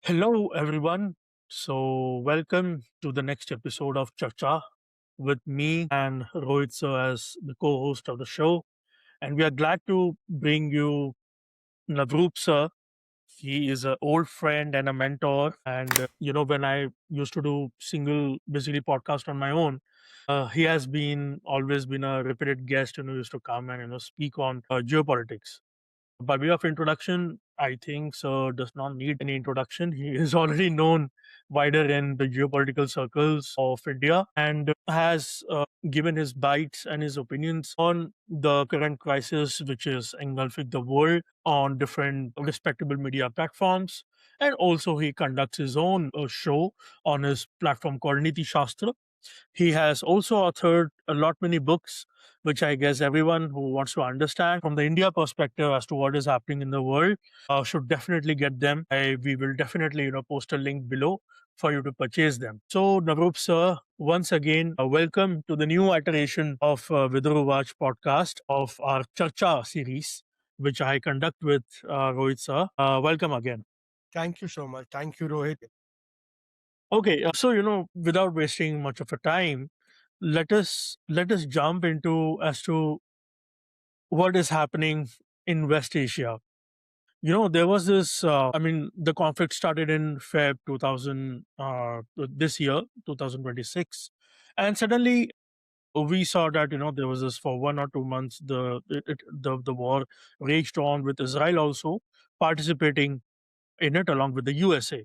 Hello, everyone. Welcome to the next episode of Chacha with me and Rohit sir as the co host of the show. And we are glad to bring you Navroop sir. He is an old friend and a mentor. When I used to do single, basically podcast on my own, he has been always been a repeated guest and who used to come and speak on geopolitics. By way of introduction, I think Sir does not need any introduction. He is already known wider in the geopolitical circles of India and has given his bites and his opinions on the current crisis, which is engulfing the world on different respectable media platforms. And also, he conducts his own show on his platform called Niti Shastra. He has also authored a lot many books, which I guess everyone who wants to understand from the India perspective as to what is happening in the world should definitely get them. We will definitely post a link below for you to purchase them. So Navroop sir, once again, welcome to the new iteration of Viduruvach podcast of our Charcha series, which I conduct with Rohit sir. Welcome again. Thank you so much. Thank you, Rohit. Okay, so without wasting much of a time, let us jump into as to what is happening in West Asia. There was this. I mean, the conflict started in Feb 2000, this year, 2026, and suddenly we saw that there was this for 1 or 2 months. The war raged on with Israel also participating in it along with the USA.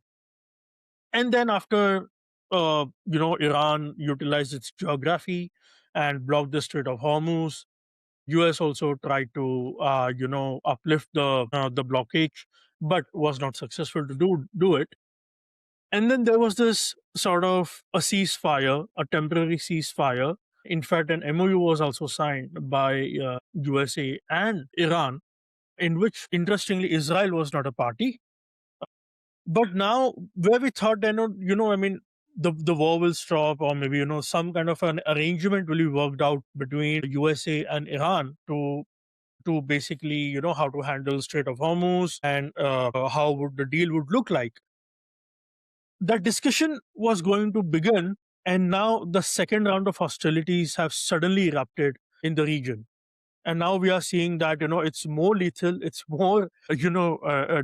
And then after Iran utilized its geography and blocked the Strait of Hormuz. US also tried to uplift the blockage, but was not successful to do it. And then there was this sort of a ceasefire, a temporary ceasefire. In fact, an MOU was also signed by USA and Iran, in which interestingly Israel was not a party. But now, where we thought, I mean, the war will stop, or maybe some kind of an arrangement will be worked out between USA and Iran to basically how to handle Strait of Hormuz and how would the deal would look like. That discussion was going to begin, and now the second round of hostilities have suddenly erupted in the region. And now we are seeing that it's more lethal, it's more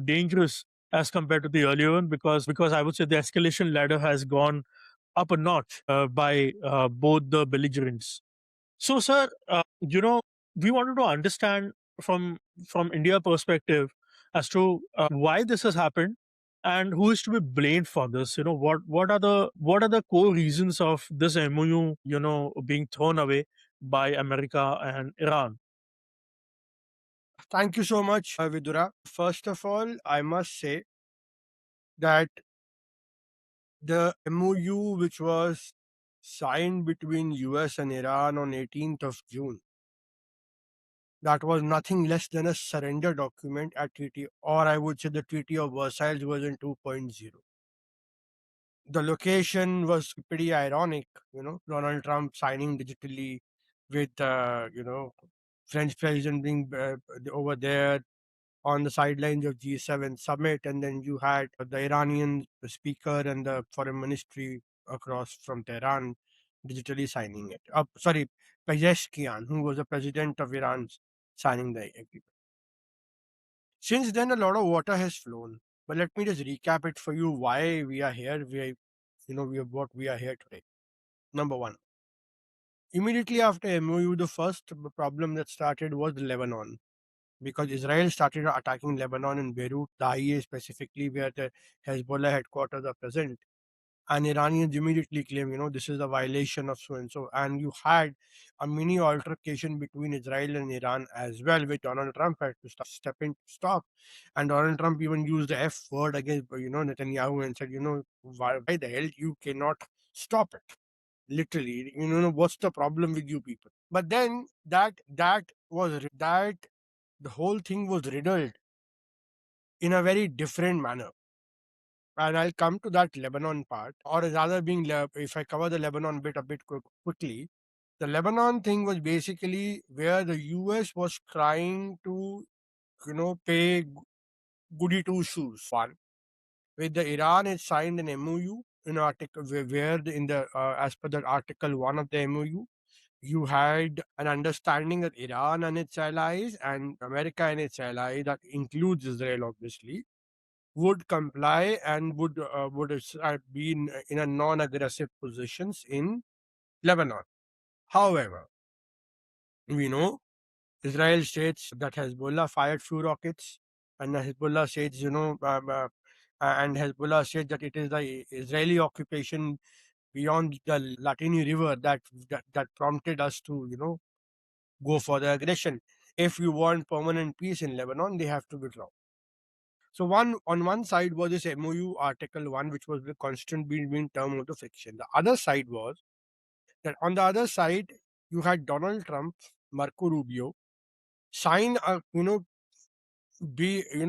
dangerous as compared to the earlier one, because I would say the escalation ladder has gone up a notch by both the belligerents. So, sir, we wanted to understand from India perspective as to why this has happened and who is to be blamed for this. What are the core reasons of this MOU being thrown away by America and Iran? Thank you so much, Vidura. First of all, I must say that the MOU which was signed between US and Iran on 18th of June, that was nothing less than a surrender document at treaty, or I would say the Treaty of Versailles version 2.0. The location was pretty ironic, Donald Trump signing digitally with, French president being over there on the sidelines of G7 summit, and then you had the Iranian speaker and the foreign ministry across from Tehran digitally signing it. Sorry, Pezeshkian, who was the president of Iran, signing the agreement. Since then, a lot of water has flown. But let me just recap it for you why we are here. We are what we are here today. Number one, immediately after MOU, the first problem that started was Lebanon, because Israel started attacking Lebanon and Beirut, the IE specifically, where the Hezbollah headquarters are present. And Iranians immediately claim, this is a violation of so and so. And you had a mini altercation between Israel and Iran as well, which Donald Trump had to step in to stop. And Donald Trump even used the F word against, Netanyahu and said, why the hell you cannot stop it? Literally, what's the problem with you people? But then that the whole thing was riddled in a very different manner. And I'll come to that Lebanon part, or rather, if I cover the Lebanon bit a bit quickly, the Lebanon thing was basically where the US was trying to, pay goody two shoes. One, with the Iran had signed an MOU in article where in the as per the Article 1 of the MOU, you had an understanding that Iran and its allies and America and its allies, that includes Israel obviously, would comply and would be in a non-aggressive positions in Lebanon. However, we know Israel states that Hezbollah fired few rockets, and Hezbollah says, and Hezbollah said that it is the Israeli occupation beyond the Latini River that prompted us to, go for the aggression. If you want permanent peace in Lebanon, they have to withdraw. So on one side was this MOU Article 1, which was the constant between term of the friction. The other side was that on the other side, you had Donald Trump, Marco Rubio, sign a,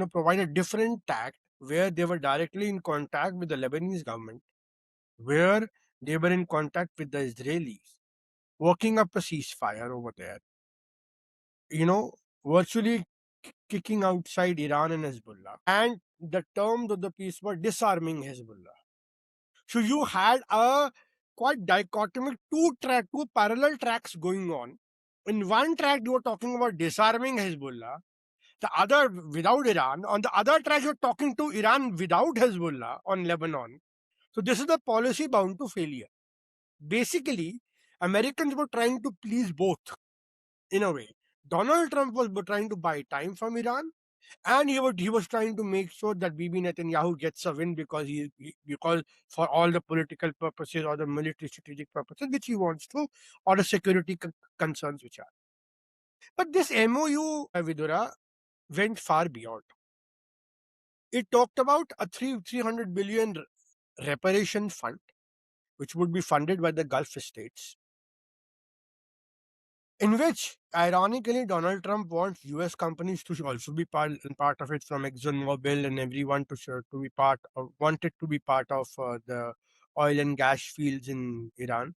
provide a different tact where they were directly in contact with the Lebanese government, where they were in contact with the Israelis, working up a ceasefire over there, virtually kicking outside Iran and Hezbollah. And the terms of the peace were disarming Hezbollah. So you had a quite dichotomic two parallel tracks going on. In one track, you were talking about disarming Hezbollah, the other without Iran. On the other track, you're talking to Iran without Hezbollah on Lebanon. So this is the policy bound to failure. Basically, Americans were trying to please both in a way. Donald Trump was trying to buy time from Iran, and he was trying to make sure that Bibi Netanyahu gets a win because for all the political purposes or the military strategic purposes which he wants to, or the security concerns which are. But this MOU, Vidura, went far beyond. It talked about a 300 billion reparation fund, which would be funded by the Gulf states, in which, ironically, Donald Trump wants U.S. companies to also be part of it, from ExxonMobil and everyone to be wanted to be part of the oil and gas fields in Iran.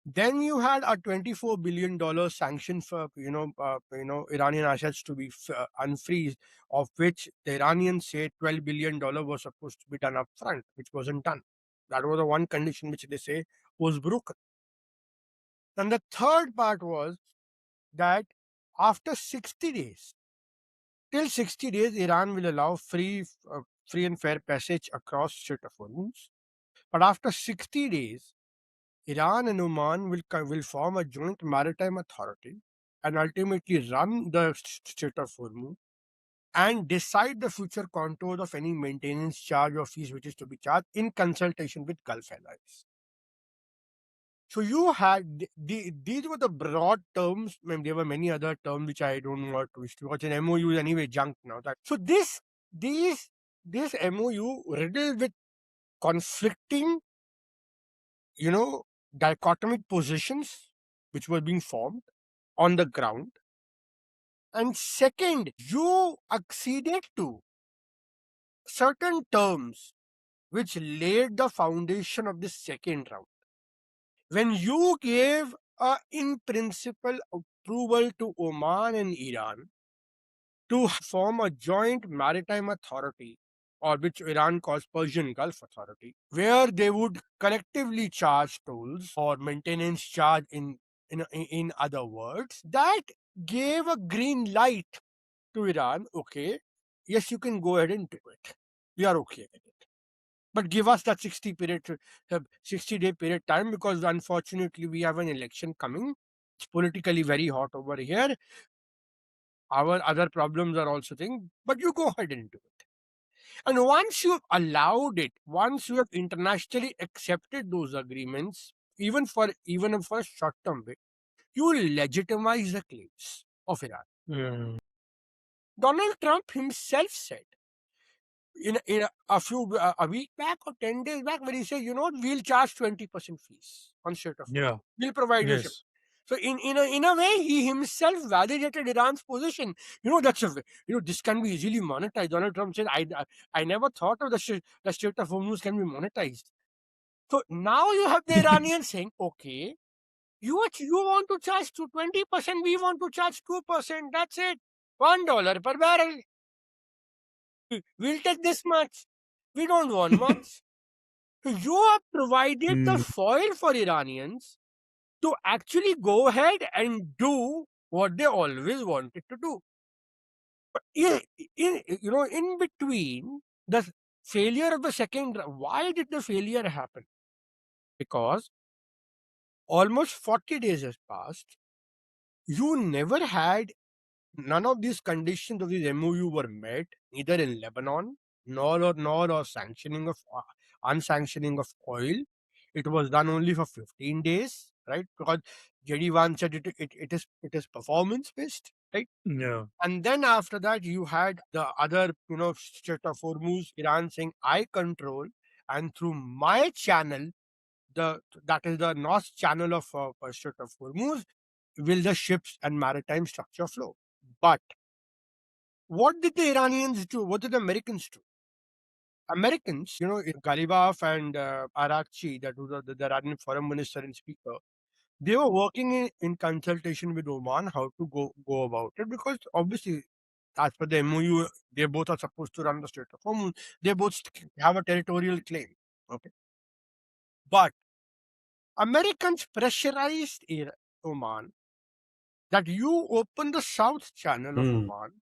Then you had a $24 billion sanction for Iranian assets to be unfreezed, of which the Iranians say $12 billion was supposed to be done up front, which wasn't done. That was the one condition which they say was broken. And the third part was that after 60 days, till 60 days, Iran will allow free and fair passage across Strait of Hormuz. But after 60 days, Iran and Oman will form a joint maritime authority and ultimately run the Strait of Hormuz and decide the future contours of any maintenance charge or fees which is to be charged in consultation with Gulf allies. So you had these were the broad terms. I mean, there were many other terms which I don't want to watch. An MOU is anyway junk now. So this MOU riddled with conflicting, dichotomic positions which were being formed on the ground. And second, you acceded to certain terms which laid the foundation of the second round. When you gave a in principle approval to Oman and Iran to form a joint maritime authority, or which Iran calls Persian Gulf Authority, where they would collectively charge tolls or maintenance charge in other words, that gave a green light to Iran. Okay, yes, you can go ahead and do it. We are okay with it. But give us that 60-day period time, because unfortunately we have an election coming. It's politically very hot over here. Our other problems are also things, but you go ahead and do it. And once you've allowed it, once you have internationally accepted those agreements, even for a short term bit, you will legitimize the claims of Iran. Yeah. Donald Trump himself said a week back or 10 days back, when he said, we'll charge 20% fees on Strait of Hormuz. Yeah. We'll provide you ship. Yes. So in a way, he himself validated Iran's position. This can be easily monetized. Donald Trump said, I never thought of the Strait of Hormuz can be monetized. So now you have the Iranians saying, okay, you want to charge to 20%, we want to charge 2%. That's it. $1 per barrel. We'll take this much. We don't want Mars. So you have provided the Mm, foil for Iranians to actually go ahead and do what they always wanted to do. But in between the failure of the second, why did the failure happen? Because almost 40 days has passed. You never had none of these conditions of this MOU were met, neither in Lebanon nor sanctioning of unsanctioning of oil. It was done only for 15 days, right? Because JD1 said it is performance based, right? yeah. And then after that, you had the other, Strait of Hormuz, Iran saying, I control, and through my channel, that is the North Channel of Strait of Hormuz, will the ships and maritime structure flow. But what did the Iranians do? What did the Americans do? Americans, Galibaf and Arakchi, that was the Iranian foreign minister and speaker, they were working in consultation with Oman how to go about it, because obviously, as per the MOU, they both are supposed to run the Strait of Hormuz. They both have a territorial claim. Okay. But Americans pressurized Oman that you open the South Channel of Mm, Oman,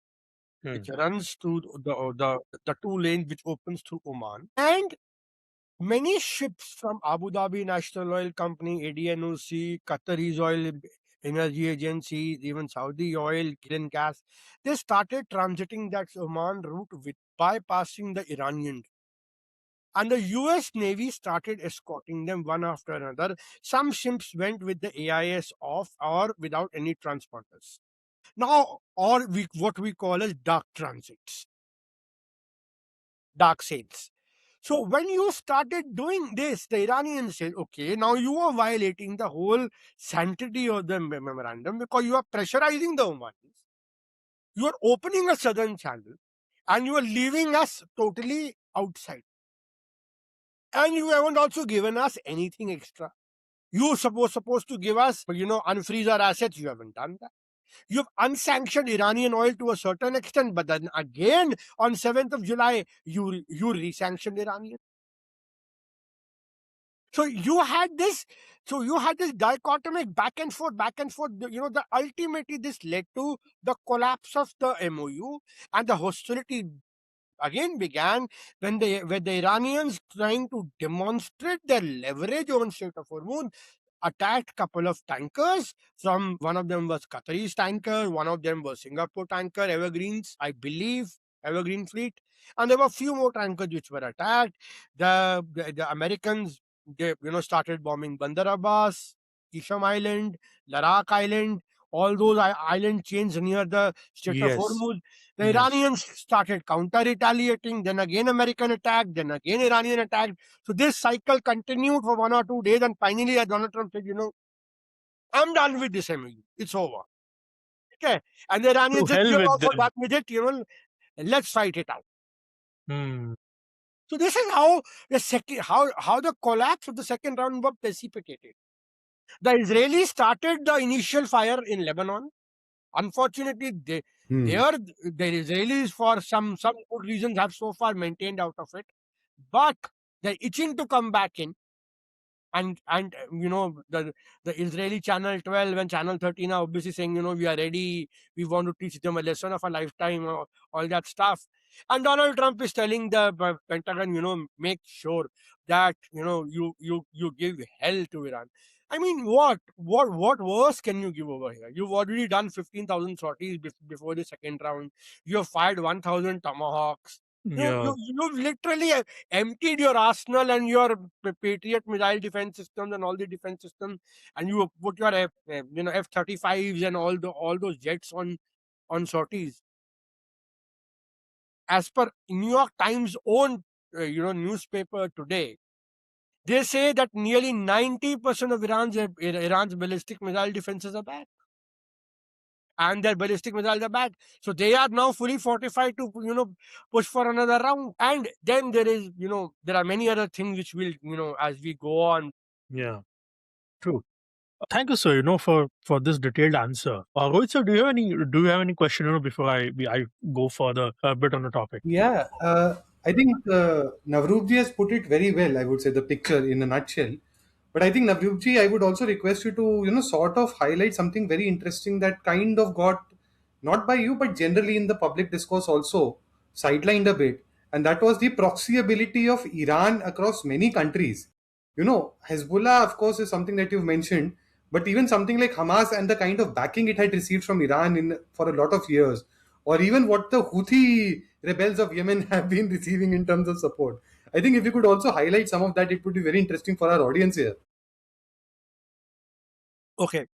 which mm. runs through the two lanes which opens through Oman, and many ships from Abu Dhabi National Oil Company, ADNOC, Qatar's Oil Energy Agency, even Saudi Oil, Gilan Gas, they started transiting that Oman route with bypassing the Iranian. And the US Navy started escorting them one after another. Some ships went with the AIS off or without any transponders. Now, or what we call as dark transits, dark sails. So when you started doing this, the Iranians said, okay, now you are violating the whole sanctity of the memorandum, because you are pressurizing the Omanis. You are opening a southern channel and you are leaving us totally outside. And you haven't also given us anything extra. You supposed to give us, unfreeze our assets. You haven't done that. You've unsanctioned Iranian oil to a certain extent, but then again on 7th of July, you resanctioned Iranian. So you had this dichotomic back and forth, back and forth. The ultimately this led to the collapse of the MOU, and the hostility again began when the Iranians, trying to demonstrate their leverage on Strait of Hormuz, attacked couple of tankers. From one of them was Qatari's tanker, one of them was Singapore tanker, Evergreens, I believe, Evergreen fleet, and there were a few more tankers which were attacked. The Americans, they started bombing Bandar Abbas, Isham Island, Larak Island, all those island chains near the Strait of Yes. Hormuz. The Yes. Iranians started counter retaliating, then again American attack, then again Iranian attack. So this cycle continued for 1 or 2 days, and finally, Donald Trump said, I'm done with this MOU. It's over. Okay. And the To Iranians said, hell you're with also done them. with it, let's fight it out. Hmm. So this is how how the collapse of the second round was precipitated. The Israelis started the initial fire in Lebanon. Unfortunately, Hmm. the Israelis, for some good reasons, have so far maintained out of it. But they're itching to come back in. And the Israeli Channel 12 and Channel 13 are obviously saying, we are ready, we want to teach them a lesson of a lifetime, all that stuff. And Donald Trump is telling the Pentagon, make sure that you give hell to Iran. I mean, what worse can you give over here? You've already done 15,000 sorties before the second round. You have fired 1,000 tomahawks. Yeah. You've literally emptied your arsenal and your Patriot missile defense systems and all the defense systems, and you put your F-35s and all those jets on sorties. As per New York Times own newspaper today, they say that nearly 90% of Iran's ballistic missile defenses are back, and their ballistic missiles are back. So they are now fully fortified to push for another round. And then there are many other things which will as we go on. Yeah. True. Thank you, sir. For this detailed answer. Rohit, sir, do you have any question? Before I go further a bit on the topic. Yeah. I think Navroopji has put it very well. I would say the picture in a nutshell. But I think Navroopji, I would also request you to sort of highlight something very interesting that kind of got not by you but generally in the public discourse also sidelined a bit, and that was the proxy ability of Iran across many countries. Hezbollah, of course, is something that you've mentioned, but even something like Hamas and the kind of backing it had received from Iran in for a lot of years, or even what the Houthi rebels of Yemen have been receiving in terms of support. I think if you could also highlight some of that, it would be very interesting for our audience here. Okay.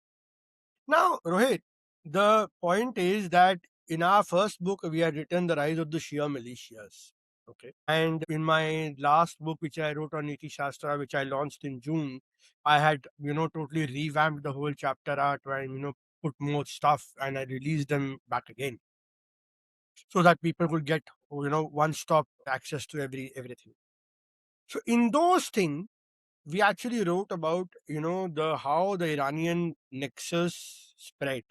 Now, Rohit, the point is that in our first book, we had written The Rise of the Shia Militias. Okay. And in my last book, which I wrote on Niti Shastra, which I launched in June, I had, totally revamped the whole chapter art and, put more stuff, and I released them back again so that people could get, one stop access to everything. So in those things, we actually wrote about, the how the Iranian nexus spread.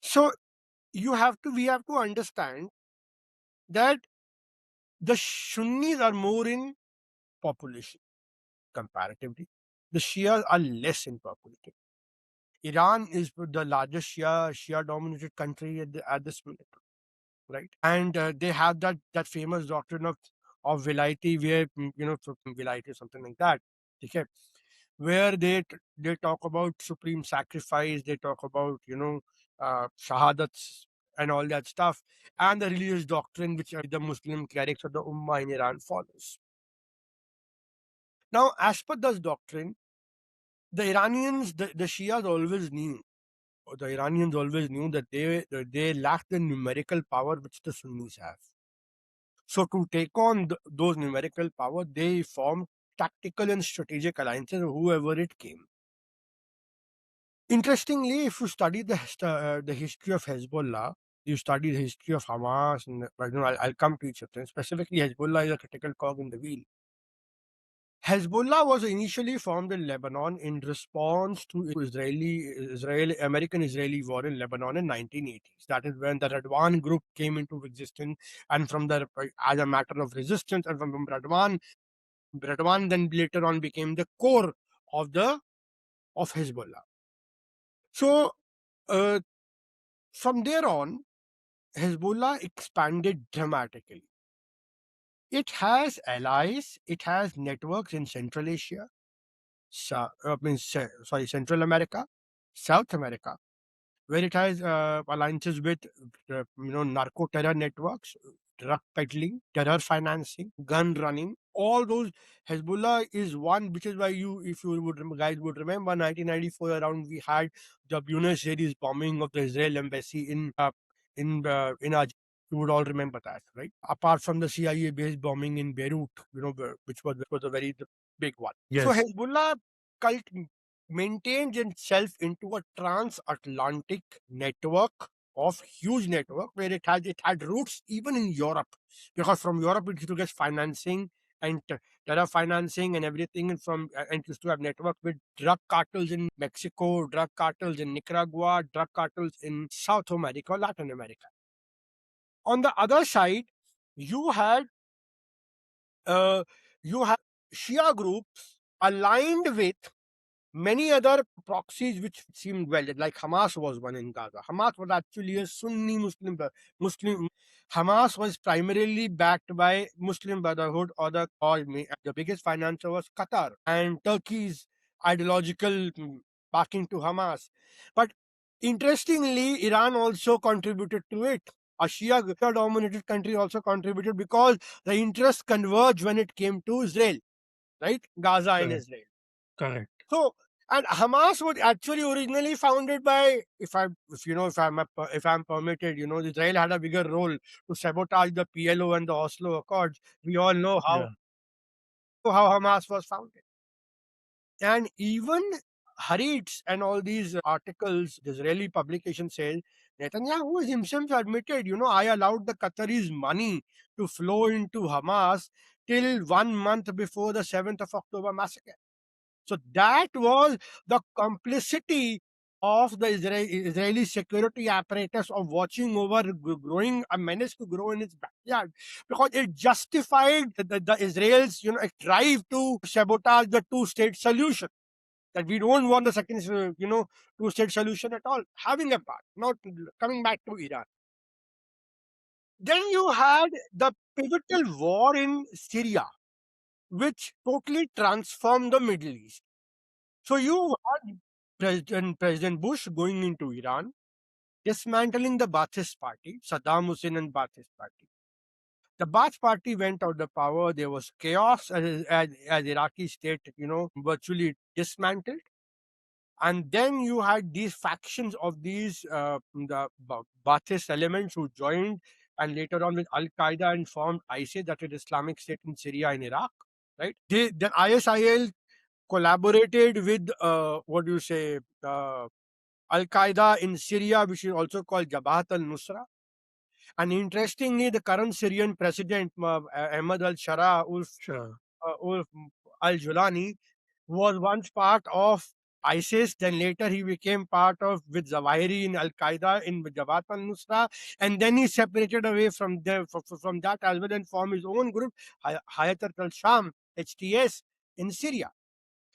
So we have to understand that the Sunnis are more in population comparatively. The Shias are less in population. Iran is the largest Shia dominated country at this minute, right? And they have that famous doctrine of vilayati, where vilayati, something like that. Okay, where they talk about supreme sacrifice, they talk about shahadats and all that stuff, and the religious doctrine which the Muslim clerics of the Ummah in Iran follows. Now, as per this doctrine, the Iranians, the Shias always knew, or the Iranians always knew that they lack the numerical power which the Sunnis have. So to take on those numerical power, they form tactical and strategic alliances, whoever it came. Interestingly, if you study the history of Hezbollah, you study the history of Hamas, and I'll come to each of them. Specifically, Hezbollah is a critical cog in the wheel. Hezbollah was initially formed in Lebanon in response to American-Israeli war in Lebanon in 1980s. That is when the Radwan group came into existence, and from the as a matter of resistance, and from Radwan then later on became the core of Hezbollah. So uh, from there on, Hezbollah expanded dramatically. It has allies, it has networks in Central Asia, Central America, South America, where it has alliances with narco terror networks, drug peddling, terror financing, gun running. All those, Hezbollah is one, which is why if you guys would remember, 1994 around, we had the Buenos Aires bombing of the Israel embassy in Argentina. You would all remember that, right? Apart from the CIA based bombing in Beirut, which was a very big one. So Yes. Hezbollah cult maintained itself into a transatlantic network of huge network, where it had roots even in Europe, because from Europe it used to get financing and terror financing and everything, and used to have network with drug cartels in Mexico, drug cartels in Nicaragua, drug cartels in South America, Latin America. On the other side, you had uh, you had Shia groups aligned with many other proxies which seemed well, like Hamas was one in Gaza. Hamas was actually a Sunni Muslim. Hamas was primarily backed by Muslim Brotherhood, the biggest financer was Qatar and Turkey's ideological backing to Hamas. But interestingly, Iran also contributed to it. A Shia dominated country also contributed, because the interests converged when it came to Israel, right? Gaza and Correct. Israel. Correct. So, and Hamas was actually originally founded by, if I'm permitted, Israel had a bigger role to sabotage the PLO and the Oslo Accords. We all know Yeah. how Hamas was founded. And even Haaretz and all these articles, the Israeli publication says, Netanyahu himself admitted, I allowed the Qataris money to flow into Hamas till 1 month before the 7th of October massacre. So that was the complicity of the Israeli security apparatus of watching over growing a menace to grow in its backyard, because it justified the Israel's drive to sabotage the two-state solution. That we don't want the second two-state solution at all. Having a part, not coming back to Iran. Then you had the pivotal war in Syria, which totally transformed the Middle East. So you had President Bush going into Iran, dismantling the Ba'athist Party, Saddam Hussein and Ba'athist Party. The Ba'ath Party went out of power. There was chaos as Iraqi state, virtually dismantled. And then you had these factions of these the Ba'athist elements who joined, and later on with Al Qaeda and formed ISIS, that is Islamic State in Syria and Iraq. Right? Then ISIL collaborated with Al Qaeda in Syria, which is also called Jabhat al Nusra. And interestingly, the current Syrian president, Ahmad al Shara Ulf al Julani, was once part of ISIS. Then later he became part of with Zawahiri in Al Qaeda in Jabhat al Nusra, and then he separated away from from that as well and formed his own group, Hayat al Sham (HTS) in Syria.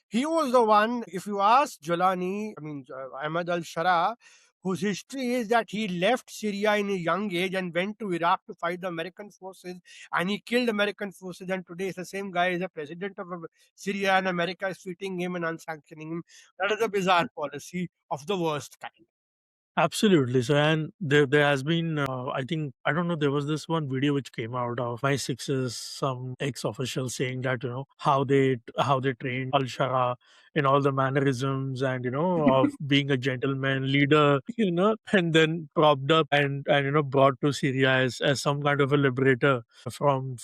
He was the one, if you ask Ahmad al Shara, whose history is that he left Syria in a young age and went to Iraq to fight the American forces, and he killed American forces, and today is the same guy is the president of Syria, and America is treating him and unsanctioning him. That is a bizarre policy of the worst kind. Absolutely. So, and there has been, I think, I don't know, there was this one video which came out of MI6's some ex official saying that how they trained Al Shara in all the mannerisms and of being a gentleman leader, and then propped up and brought to Syria as some kind of a liberator from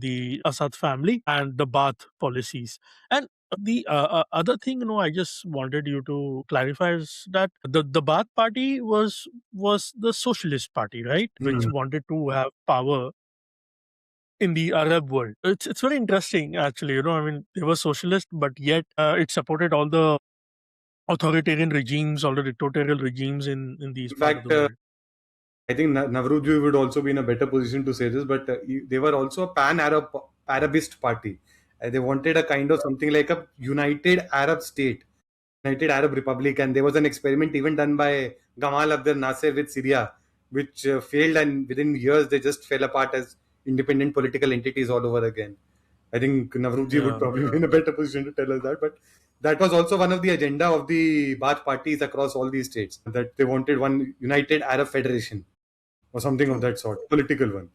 the Assad family and the Baath policies. And the other thing, I just wanted you to clarify is that the Baath party was the socialist party, right? Which wanted to have power in the Arab world. It's very interesting, actually. I mean, they were socialist, but yet it supported all the authoritarian regimes, all the dictatorial regimes in these In part of fact, the world. I think Navroop would also be in a better position to say this, but they were also a Arabist party. They wanted a kind of something like a united Arab state, United Arab Republic, and there was an experiment even done by Gamal Abdel Nasser with Syria, which failed, and within years they just fell apart as independent political entities all over again. I think Navroopji would probably be in a better position to tell us that, but that was also one of the agenda of the Baath parties across all these states, that they wanted one united Arab federation or something of that sort, political one.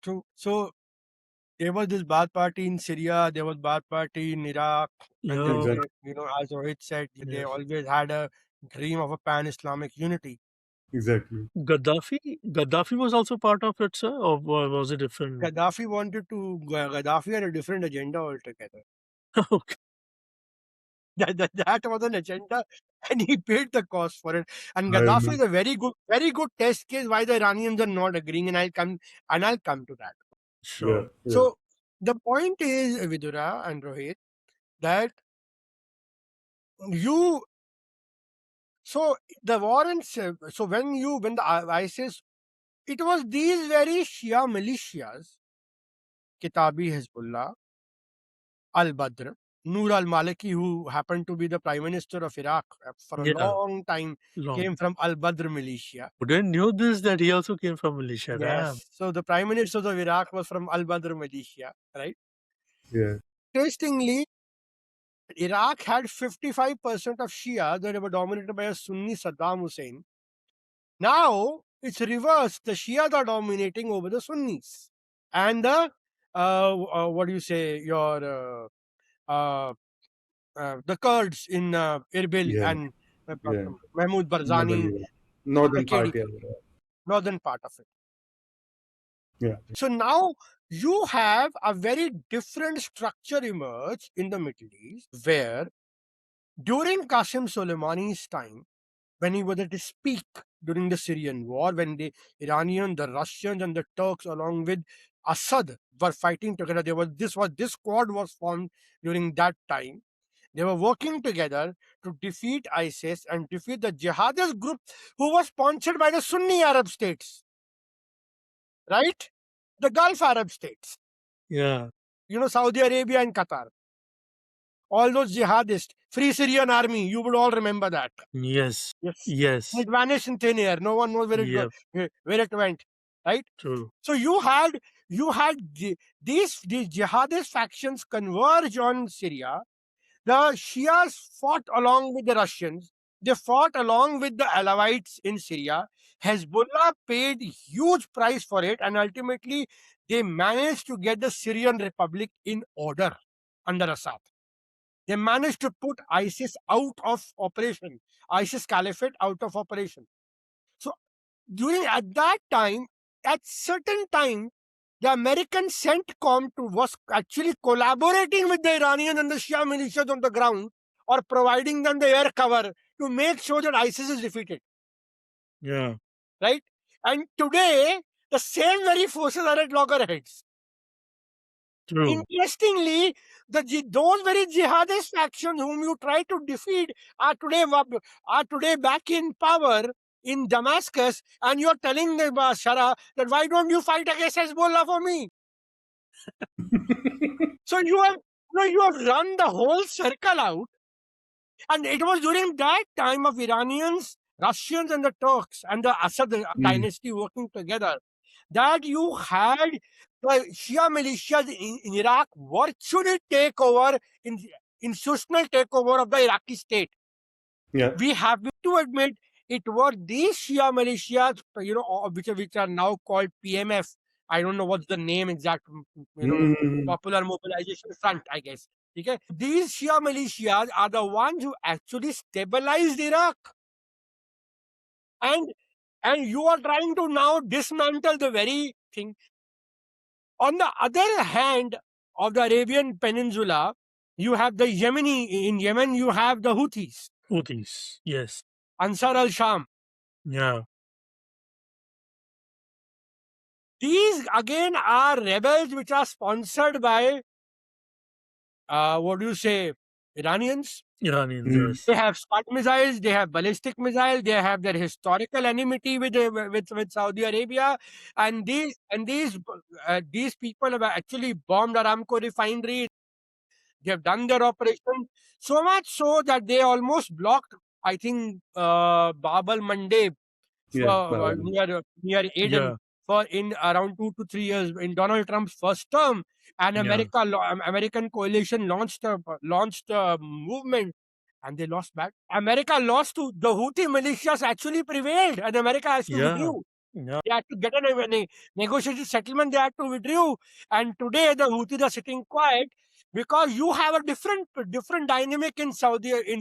True. So there was this Baath party in Syria, there was Baath party in Iraq, and Yeah. then, Exactly. as Rohit said, they Yes. always had a dream of a pan-Islamic unity. Exactly. Gaddafi was also part of it, sir, or was it different? Gaddafi had a different agenda altogether. Okay. That was an agenda, and he paid the cost for it. And I Gaddafi know. is a very good test case why the Iranians are not agreeing, and I'll come to that. Yeah. Sure. Yeah. So the point is, Vidura and Rohit, that you so the war and so when the ISIS, it was these very Shia militias, Kitabi Hezbollah, Al Badr, Noor al Maliki, who happened to be the prime minister of Iraq for a Yeah. long time, Long. came from Al Badr militia. Wouldn't knew this that he also came from militia. Damn. Yes. So the prime minister of Iraq was from Al Badr militia, right? Yeah. Interestingly, Iraq had 55% of Shia that were dominated by a Sunni Saddam Hussein. Now it's reversed. The Shias are dominating over the Sunnis. And the the Kurds in Erbil Yeah. and Yeah. Mahmoud Barzani, Northern part, KD, yeah. northern part of it. Yeah. So now you have a very different structure emerge in the Middle East, where during Qasem Soleimani's time, when he was at his peak during the Syrian war, when the Iranians, the Russians, and the Turks, along with Assad, were fighting together, this squad was formed during that time. They were working together to defeat ISIS and defeat the jihadist group who was sponsored by the Sunni Arab states, right? The Gulf Arab states, Yeah. Saudi Arabia and Qatar. All those jihadists, Free Syrian Army, you would all remember that. Yes. Yes. Yes. It vanished in thin air. No one knows where Yep. where it went, right? True. So you had these jihadist factions converge on Syria. The Shias fought along with the Russians. They fought along with the Alawites in Syria. Hezbollah paid huge price for it, and ultimately they managed to get the Syrian Republic in order under Assad. They managed to put ISIS out of operation, ISIS Caliphate out of operation. So at that time, at certain time, the American CENTCOM was actually collaborating with the Iranian and the Shia militias on the ground, or providing them the air cover to make sure that ISIS is defeated. Yeah. Right? And today, the same very forces are at loggerheads. True. Interestingly, those very jihadist factions whom you try to defeat are today back in power in Damascus, and you're telling the Shara that why don't you fight against Hezbollah for me? So you have run the whole circle out, and it was during that time of Iranians, Russians, and the Turks and the Assad dynasty working together that you had the Shia militias in Iraq virtually take over in institutional takeover of the Iraqi state. Yeah. We have to admit it were these Shia militias, which are now called PMF. I don't know what's the name exact, Popular Mobilization Front, I guess. Okay? These Shia militias are the ones who actually stabilized Iraq. And you are trying to now dismantle the very thing. On the other hand of the Arabian Peninsula, you have the Yemeni. In Yemen, you have the Houthis. Houthis. Yes. Ansar al-Sham. Yeah. These again are rebels which are sponsored by, Iranians. Iranians. Yes. They have Scud missiles, they have ballistic missiles, they have their historical enmity with Saudi Arabia, and these people have actually bombed Aramco refinery. They have done their operation so much so that they almost blocked, I think, Bab al Mandeb near Aden Yeah. for in around 2 to 3 years in Donald Trump's first term, and American coalition launched a movement, and they lost back. America lost to the Houthi militias. Actually prevailed, and America has to Yeah. withdraw. Yeah. They had to get a negotiated settlement. They had to withdraw, and today the Houthis are sitting quiet because you have a different dynamic in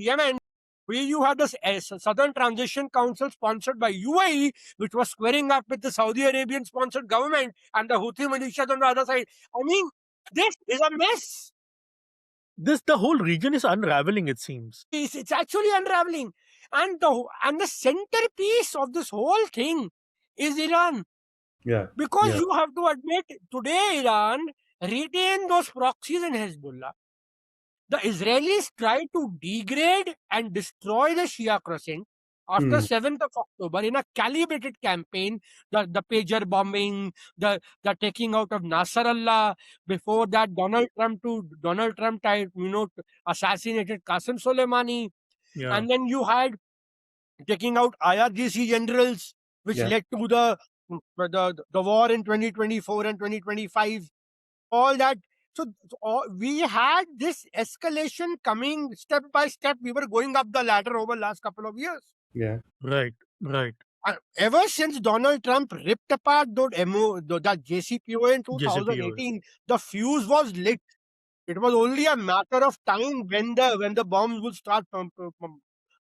Yemen, where you have this Southern Transition Council sponsored by UAE, which was squaring up with the Saudi Arabian sponsored government, and the Houthi militias on the other side. I mean, this is a mess. The whole region is unraveling, it seems. It's actually unraveling, and the centerpiece of this whole thing is Iran. Yeah. Because you have to admit, today Iran retain those proxies in Hezbollah. The Israelis tried to degrade and destroy the Shia crossing after 7th of October in a calibrated campaign. The pager bombing, the taking out of Nasrallah. Before that, Donald Trump assassinated Qasem Soleimani. Yeah. And then you had taking out IRGC generals, which led to the war in 2024 and 2025. All that. So we had this escalation coming step by step. We were going up the ladder over the last couple of years. Yeah. Right. Ever since Donald Trump ripped apart that JCPOA in 2018, the fuse was lit. It was only a matter of time when the bombs would start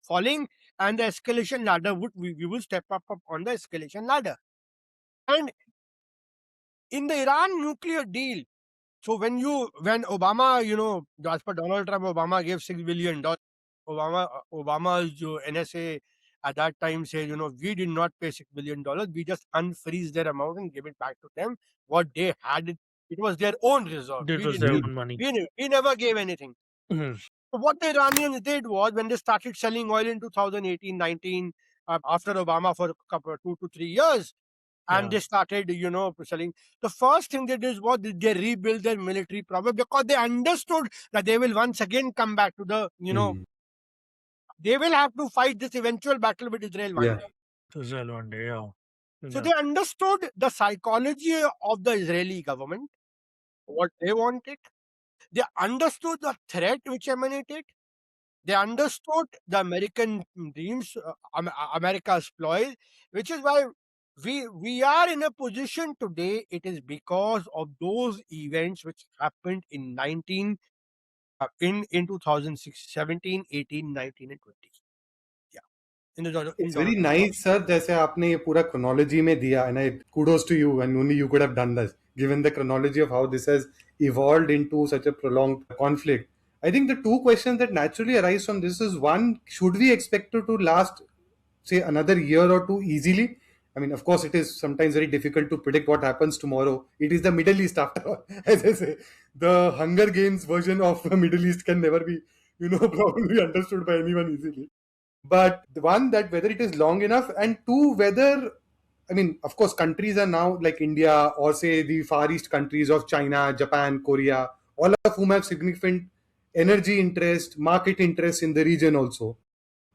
falling, and the escalation ladder we will step up on the escalation ladder. And in the Iran nuclear deal, so when Obama, as per Donald Trump, Obama gave $6 billion. Obama's NSA at that time said, we did not pay $6 billion. We just unfreeze their amount and give it back to them. What they had, it was their own reserve. It was their own money. We never gave anything. Mhm. What the Iranians did was, when they started selling oil in 2018, 19, after Obama for a couple, 2 to 3 years, and Yeah. they started, selling. The first thing they did was they rebuilt their military power, because they understood that they will once again come back to the, Hmm. they will have to fight this eventual battle with Israel one Yeah. day. Israel one day, yeah. So Yeah. they understood the psychology of the Israeli government, what they wanted. They understood the threat which emanated. They understood the American dreams, America's ploy, which is why we are in a position today. It is because of those events which happened in 2006, 17, 18, 19, and 20. Yeah, in It's very Donald Trump. nice, sir. जैसे आपने ये पूरा chronology में दिया, and I kudos to you, and only you could have done this, given the chronology of how this has evolved into such a prolonged conflict. I think the two questions that naturally arise from this is one: should we expect it to last, say, another year or two easily? I mean, of course, it is sometimes very difficult to predict what happens tomorrow. It is the Middle East, after all. As I say, the Hunger Games version of the Middle East can never be, probably understood by anyone easily. But the one, that whether it is long enough, and two, whether, I mean, of course, countries are now like India, or say the Far East countries of China, Japan, Korea, all of whom have significant energy interest, market interest in the region also.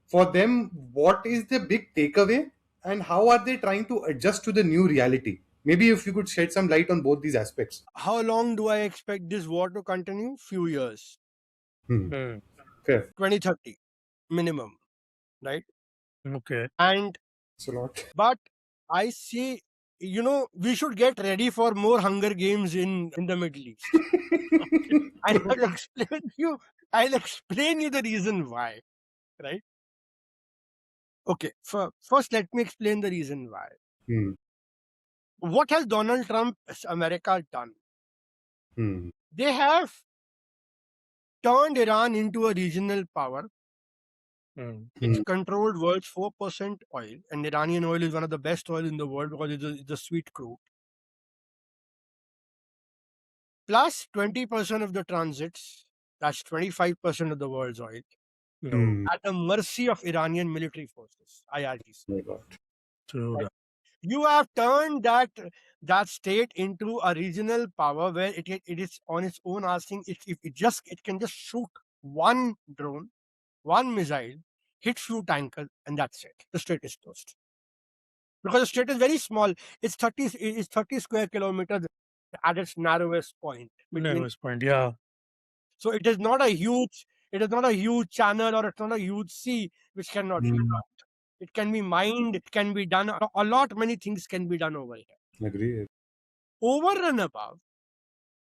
For them, what is the big takeaway, and how are they trying to adjust to the new reality? Maybe if you could shed some light on both these aspects. How long do I expect this war to continue? Few years, Hmm. Hmm. Fair. 2030 minimum, right? Okay. And It's a lot. but I see, we should get ready for more Hunger Games in the Middle East. And I'll explain you the reason why, right? Okay, first let me explain the reason why. Hmm. What has Donald Trump's America done? Hmm. They have turned Iran into a regional power. Hmm. It's controlled world's 4% oil, and Iranian oil is one of the best oil in the world because it's a sweet crude. Plus 20% of the transits, that's 25% of the world's oil, No. Hmm. at the mercy of Iranian military forces, IRGC. My God. True. Right. You have turned that state into a regional power where it is on its own, asking if it can just shoot one drone, one missile, hit few tankers, and that's it. The strait is closed. Because the strait is very small. It's 30 square kilometers at its narrowest point between. Narrowest point. Yeah. So it is not a huge channel, or it's not a huge sea which cannot be Hmm. blocked. It can be mined, it can be done. A lot many things can be done over here. Agree. Over and above,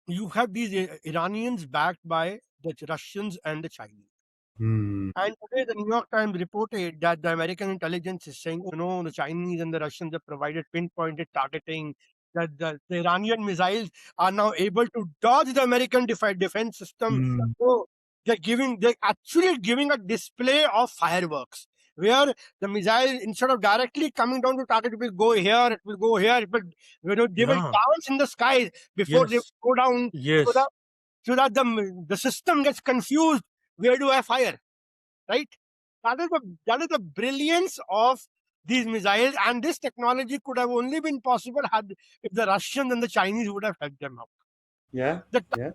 you have these Iranians backed by the Russians and the Chinese. Hmm. And today, the New York Times reported that the American intelligence is saying, oh no, the Chinese and the Russians have provided pinpointed targeting, that the Iranian missiles are now able to dodge the American defense system. Hmm. So they're actually giving a display of fireworks, where the missile, instead of directly coming down to target, it will go here, it will go here, they will Yeah. bounce in the sky before they Yes. go down, so Yes. that the system gets confused. Where do I fire? Right? That is the brilliance of these missiles, and this technology could have only been possible if the Russians and the Chinese would have helped them out. Yeah. The, Yeah.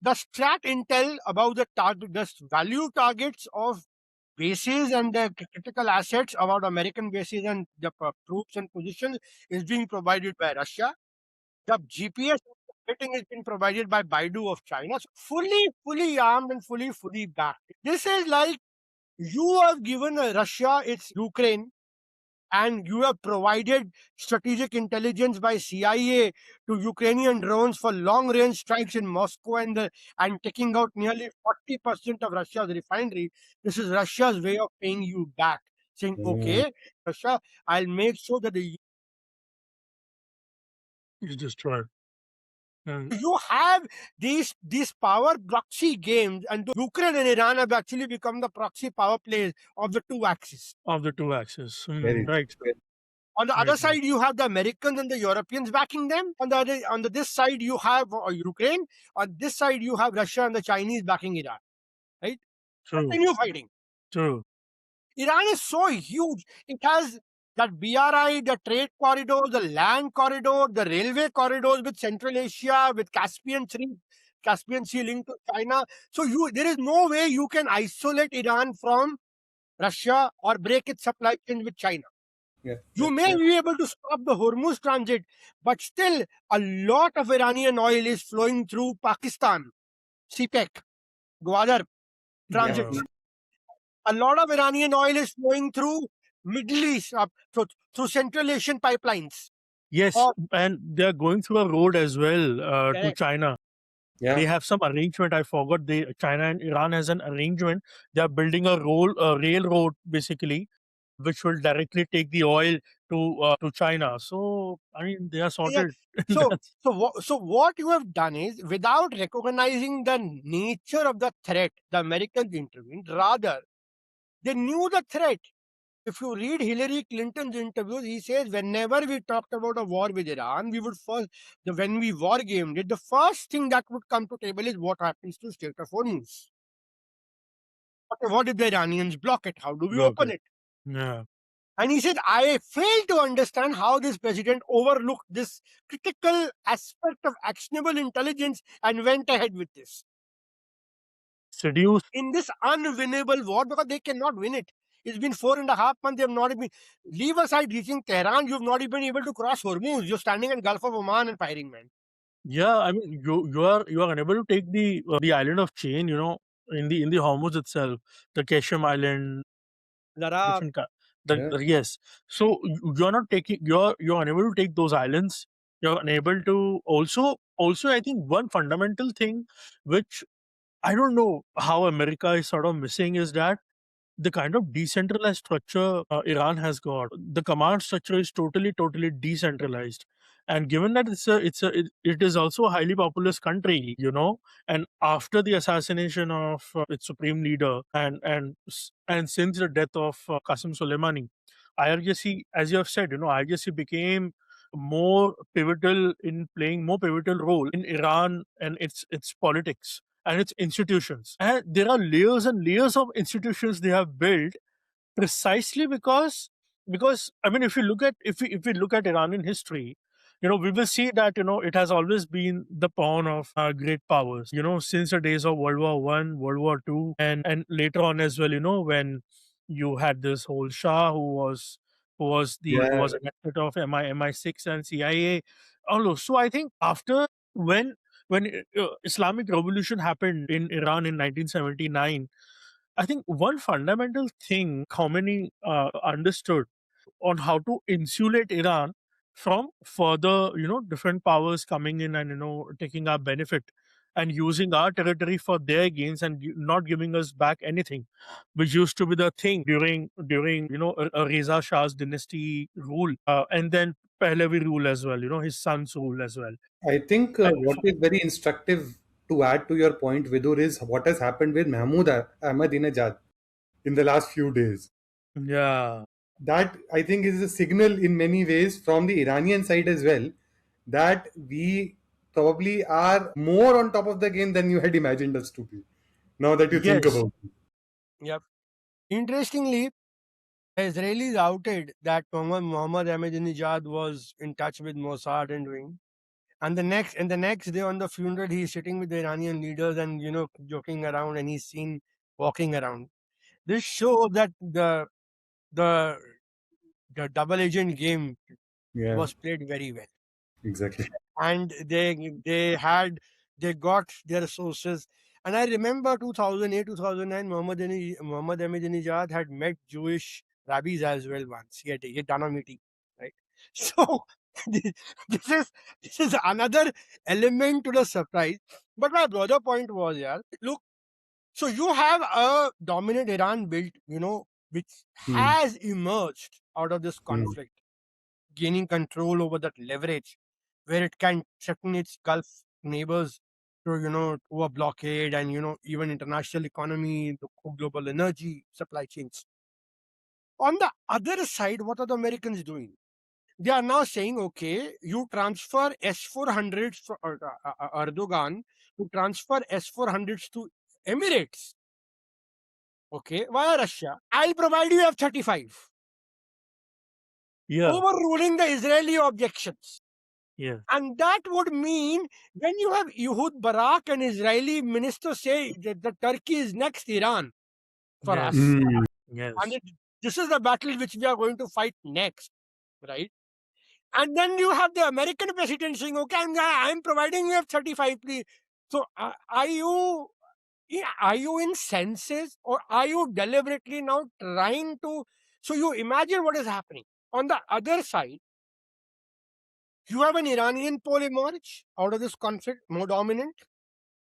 the strat intel about the value targets of bases and the critical assets about American bases and the troops and positions is being provided by Russia. The GPS rating has been provided by Baidu of China. So fully armed and fully backed. This is like, you have given Russia its Ukraine, and you have provided strategic intelligence by CIA to Ukrainian drones for long range strikes in Moscow, and taking out nearly 40% of Russia's refinery. This is Russia's way of paying you back, saying, Hmm. okay, Russia, I'll make sure that It's destroyed. Hmm. you have these power proxy games, and Ukraine and Iran have actually become the proxy power plays of the two axes. Of the two axes. Very. Right. On the Right. other side, you have the Americans and the Europeans backing them. On this side, you have Ukraine. On this side, you have Russia and the Chinese backing Iran. Right? True. continue fighting. True. Iran is so huge. It has that BRI, the trade corridor, the land corridor, the railway corridors with Central Asia, with Caspian Sea linked to China. So there is no way you can isolate Iran from Russia or break its supply chain with China. Yeah, You may be able to stop the Hormuz transit, but still a lot of Iranian oil is flowing through Pakistan, CPEC, Gwadar transit. Yeah. A lot of Iranian oil is flowing through Middle East, through Central Asian pipelines. Yes, Or and they're going through a road as well to correct. China. yeah, They have some arrangement. I forgot. China and Iran has an arrangement. They are building a railroad basically, which will directly take the oil to China. So I mean, they are Yeah. sorted. So, That's- so what you have done is, without recognizing the nature of the threat, the Americans intervened. Rather, they knew the threat. If you read Hillary Clinton's interviews, he says whenever we talked about a war with Iran, we would when we war gamed it, the first thing that would come to table is what happens to Strait of Hormuz. What if the Iranians block it? How do we open Okay. it? Yeah. And he said, I fail to understand how this president overlooked this critical aspect of actionable intelligence and went ahead with this. Seduce. In this unwinnable war, because they cannot win it. It's been 4.5 months. They have not even, leave aside reaching Tehran, you've not even been able to cross Hormuz. You're standing in Gulf of Oman and firing, man. Yeah, I mean, you are unable to take the island of Chain. In the Hormuz itself, the Keshem Island, Zara, different yeah. yes. So you're not taking you're unable to take those islands. You're unable to also I think one fundamental thing which I don't know how America is sort of missing is that the kind of decentralized structure Iran has got, the command structure is totally decentralized. And given that it is also a highly populous country, and after the assassination of its supreme leader and since the death of Qasem Soleimani, IRGC, as you have said, IRGC became more pivotal role in Iran and its politics and its institutions. And there are layers and layers of institutions they have built precisely because I mean if we look at Iranian history, we will see that it has always been the pawn of great powers. Since the days of World War I, World War II, and later on as well. When you had this whole Shah who was Yeah, an asset of MI6 and CIA. So I think after when Islamic Revolution happened in Iran in 1979, I think one fundamental thing Khomeini understood on how to insulate Iran from further, different powers coming in and taking our benefit and using our territory for their gains and not giving us back anything, which used to be the thing during Reza Shah's dynasty rule, and then Pahlavi rule as well, his son's rule as well. I think And what is very instructive to add to your point, Vidur, is what has happened with Mahmoud Ahmadinejad in the last few days. yeah, That I think is a signal in many ways from the Iranian side as well that we probably are more on top of the game than you had imagined us to be. Now that you think yes, about it. yep. Interestingly, the Israelis outed that Muhammad Ahmadinejad was in touch with Mossad and doing. And the next day on the funeral, he's sitting with the Iranian leaders and joking around, and he's seen walking around. This shows that the the double agent game Yeah, was played very well, exactly. and they got their sources. And I remember 2008, 2009, Muhammad Ahmadinejad had met Jewish rabbis as well once. He had done a meeting, right? So this this is this is another element to the surprise. But my broader point was, yeah, look. So you have a dominant Iran built, which Hmm. has emerged out of this Hmm. conflict, gaining control over that leverage, where it can threaten its Gulf neighbors to a blockade and even international economy, the global energy supply chains. On the other side, what are the Americans doing? They are now saying, okay, you transfer S-400s for Erdogan to transfer S-400s to Emirates. Okay, via Russia, I'll provide you F-35, Yeah. overruling the Israeli objections. Yeah. And that would mean when you have Ehud Barak, an Israeli minister, say that the Turkey is next Iran for Yes. us. Yes. And this is the battle which we are going to fight next, right? And then you have the American president saying, okay, I'm providing you F-35, please. So are you in senses, or are you deliberately now trying to? So you imagine what is happening. On the other side, you have an Iranian pole emerge out of this conflict, more dominant.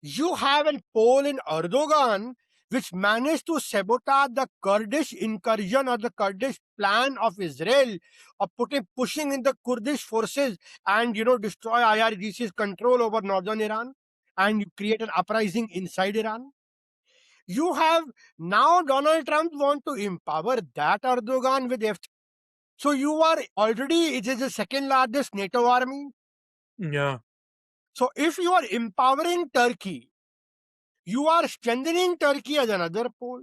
You have a pole in Erdogan, which managed to sabotage the Kurdish incursion or the Kurdish plan of Israel of pushing in the Kurdish forces and destroy IRGC's control over northern Iran, and you create an uprising inside Iran. You have now Donald Trump want to empower that Erdogan with F. So you are already, it is the second largest NATO army. Yeah. So if you are empowering Turkey, you are strengthening Turkey as another pole.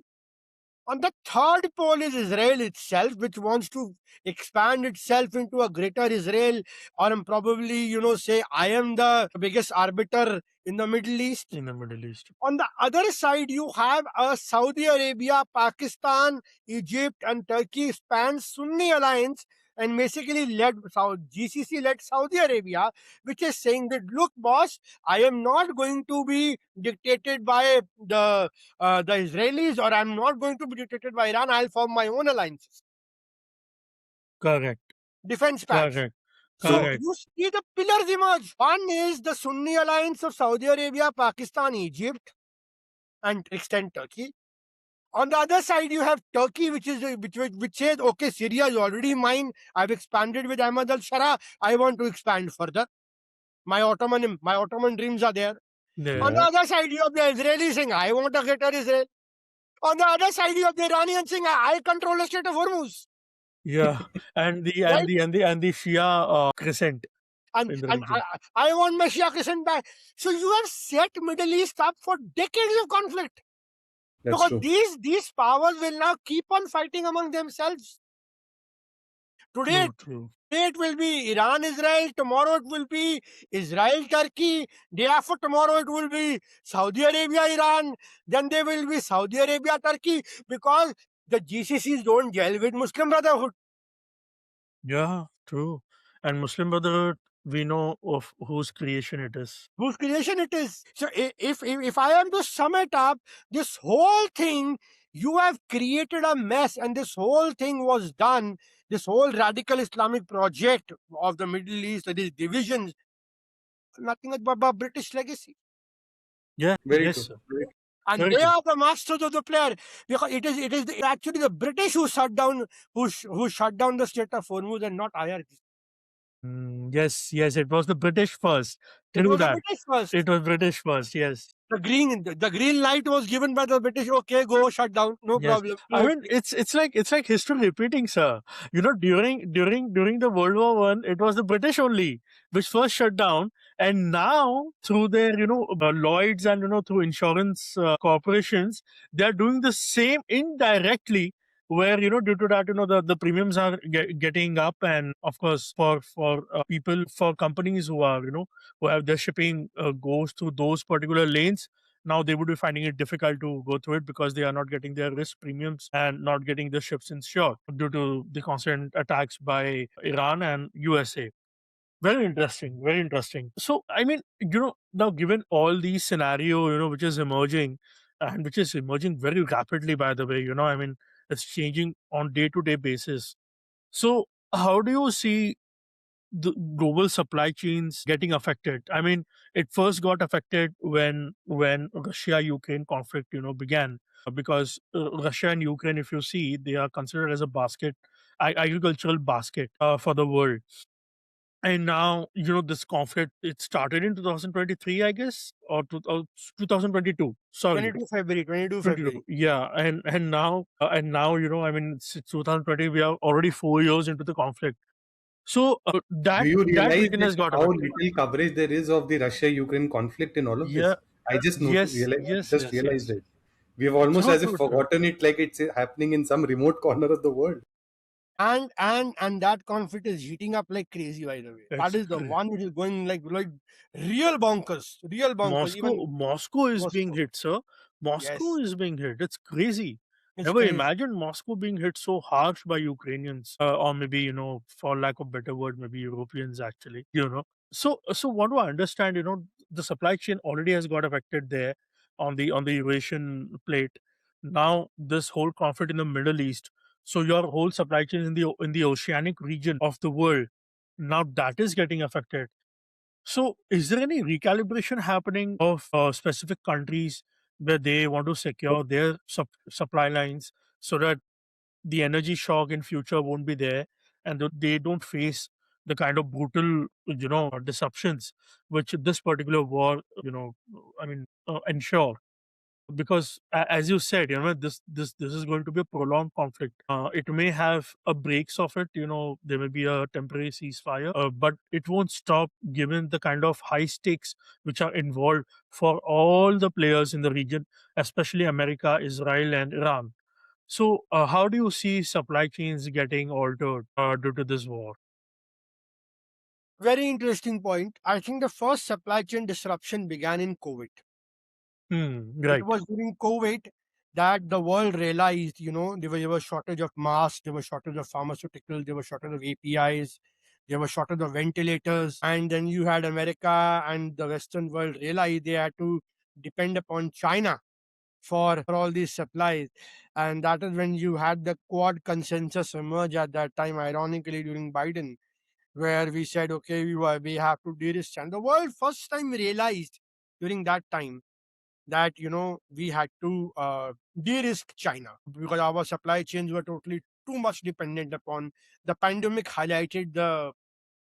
On the third pole is Israel itself, which wants to expand itself into a greater Israel, or probably, say, I am the biggest arbiter in the Middle East. In the Middle East. On the other side, you have a Saudi Arabia, Pakistan, Egypt, and Turkey spans Sunni alliance, and basically GCC led Saudi Arabia, which is saying that, look, boss, I am not going to be dictated by the Israelis, or I'm not going to be dictated by Iran. I'll form my own alliances. Correct. Defense pact. Correct. So Correct. you see the pillars emerge. One is the Sunni alliance of Saudi Arabia, Pakistan, Egypt, and extend Turkey. On the other side, you have Turkey, which says, okay, Syria is already mine. I've expanded with Ahmad al-Shara. I want to expand further. My Ottoman dreams are there. Yeah. On the other side, you have the Israelis saying, I want a greater Israel. On the other side, you have the Iranians saying, I control the Strait of Hormuz. Yeah. And the Right? and the Shia crescent And, in the and region. I want my Shia crescent back. So you have set Middle East up for decades of conflict. That's Because true. these powers will now keep on fighting among themselves. Today, True. it will be Iran, Israel. Tomorrow it will be Israel, Turkey. Day after tomorrow it will be Saudi Arabia, Iran. Then there will be Saudi Arabia, Turkey, because the GCCs don't gel with Muslim Brotherhood. Yeah, true. And Muslim Brotherhood, we know of whose creation it is. Whose creation it is. So if I am to sum it up, this whole thing, you have created a mess, and this whole thing was done, this whole radical Islamic project of the Middle East, these divisions, nothing but British legacy. Yeah. Very Yes, true. sir. Very true. And Very they true. are the masters of the player, because actually the British who shut down the Strait of Hormuz, and not IRGC. Yes, yes, it was the British first. It True was the that. British first. It was British first, yes. The green light was given by the British. Okay, go shut down, no Yes. problem. I mean it's like history repeating, sir. During the World War One, it was the British only which first shut down, and now through their Lloyds and through insurance corporations, they are doing the same indirectly. Where due to that the premiums are getting up, and of course for people, for companies who are who have their shipping goes through those particular lanes, now they would be finding it difficult to go through it because they are not getting their risk premiums and not getting the ships insured due to the constant attacks by Iran and USA. Very interesting, very interesting. So I mean, now given all these scenario which is emerging, and which is emerging very rapidly, by the way, I mean, it's changing on day to day basis. So how do you see the global supply chains getting affected? I mean, it first got affected when Russia-Ukraine conflict began, because Russia and Ukraine, if you see, they are considered as a agricultural basket for the world. And now this conflict, it started in 2023, I guess, or 2022. Sorry, 22 February, 22 22. February. Yeah, and now I mean, it's 2020. We are already 4 years into the conflict. So Do that you that realize region that has got how affected. little coverage there is of the Russia-Ukraine conflict in all of Yeah. this? I just Yes. realized, Yes. just Yes. realized Yes. it. We've almost True, as if true, true. forgotten it, like it's happening in some remote corner of the world. And that conflict is heating up like crazy, by the way. That It's is the one which is going like real bonkers, real bonkers. Even Moscow is being Moscow. hit, sir. Moscow Yes, is being hit. It's crazy. it's Never crazy. imagined Moscow being hit so harsh by Ukrainians, or maybe for lack of better word, maybe Europeans actually. So what do I understand? The supply chain already has got affected there on the Eurasian plate. Now this whole conflict in the Middle East. So your whole supply chain in the oceanic region of the world, now that is getting affected. So, is there any recalibration happening of specific countries where they want to secure their supply lines so that the energy shock in future won't be there, and that they don't face the kind of brutal, disruptions which this particular war, ensure? Because as you said, this is going to be a prolonged conflict. It may have a breaks of it, there may be a temporary ceasefire, but it won't stop given the kind of high stakes which are involved for all the players in the region, especially America, Israel, and Iran. So how do you see supply chains getting altered due to this war? Very interesting point. I think the first supply chain disruption began in COVID. It Right. was during COVID that the world realized, there was shortage of masks, there was shortage of pharmaceuticals, there was shortage of APIs, there was shortage of ventilators, and then you had America and the Western world realize they had to depend upon China for all these supplies. And that is when you had the Quad consensus emerge at that time, ironically during Biden, where we said, okay, we have to de-risk. And the world first time realized during that time that we had to de-risk China because our supply chains were totally too much dependent upon the pandemic. Highlighted the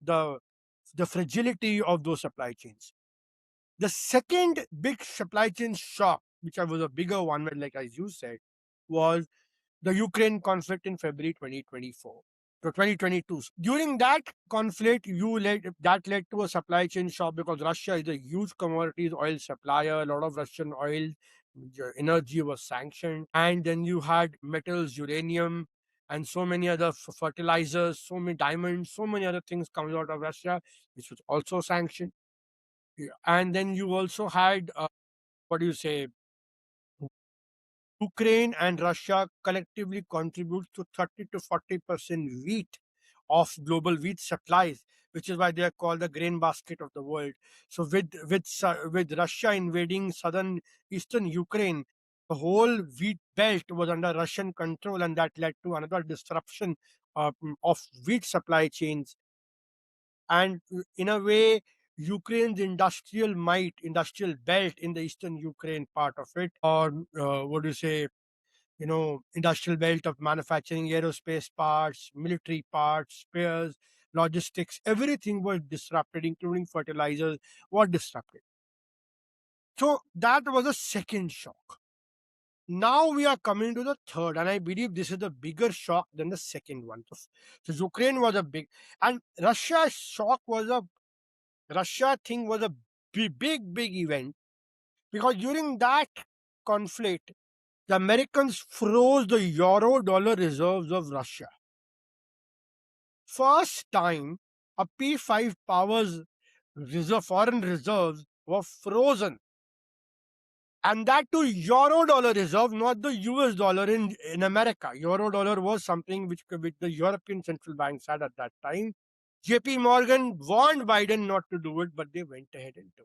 the fragility of those supply chains. The second big supply chain shock, which was a bigger one, like as you said, was the Ukraine conflict in February 2024 to 2022. During that conflict, that led to a supply chain shock because Russia is a huge commodities oil supplier. A lot of Russian oil energy was sanctioned, and then you had metals, uranium, and so many other fertilizers, so many diamonds, so many other things coming out of Russia, which was also sanctioned. Yeah. And then you also had what do you say? Ukraine and Russia collectively contribute to 30 to 40% wheat of global wheat supplies, which is why they are called the grain basket of the world. So with Russia invading southern eastern Ukraine, the whole wheat belt was under Russian control, and that led to another disruption of wheat supply chains. And in a way, Ukraine's industrial might, industrial belt in the eastern Ukraine part of it, or what do you say, industrial belt of manufacturing aerospace parts, military parts, spares, logistics, everything was disrupted, including fertilizers, was disrupted. So that was a second shock. Now we are coming to the third, and I believe this is the bigger shock than the second one. So Ukraine was a big, and Russia's shock was a Russia thing was a big event because during that conflict, the Americans froze the euro dollar reserves of Russia. First time a P5 powers foreign reserves were frozen. And that to euro dollar reserve, not the US dollar in America. Euro dollar was something which the European central banks had at that time. JP Morgan warned Biden not to do it, but they went ahead and do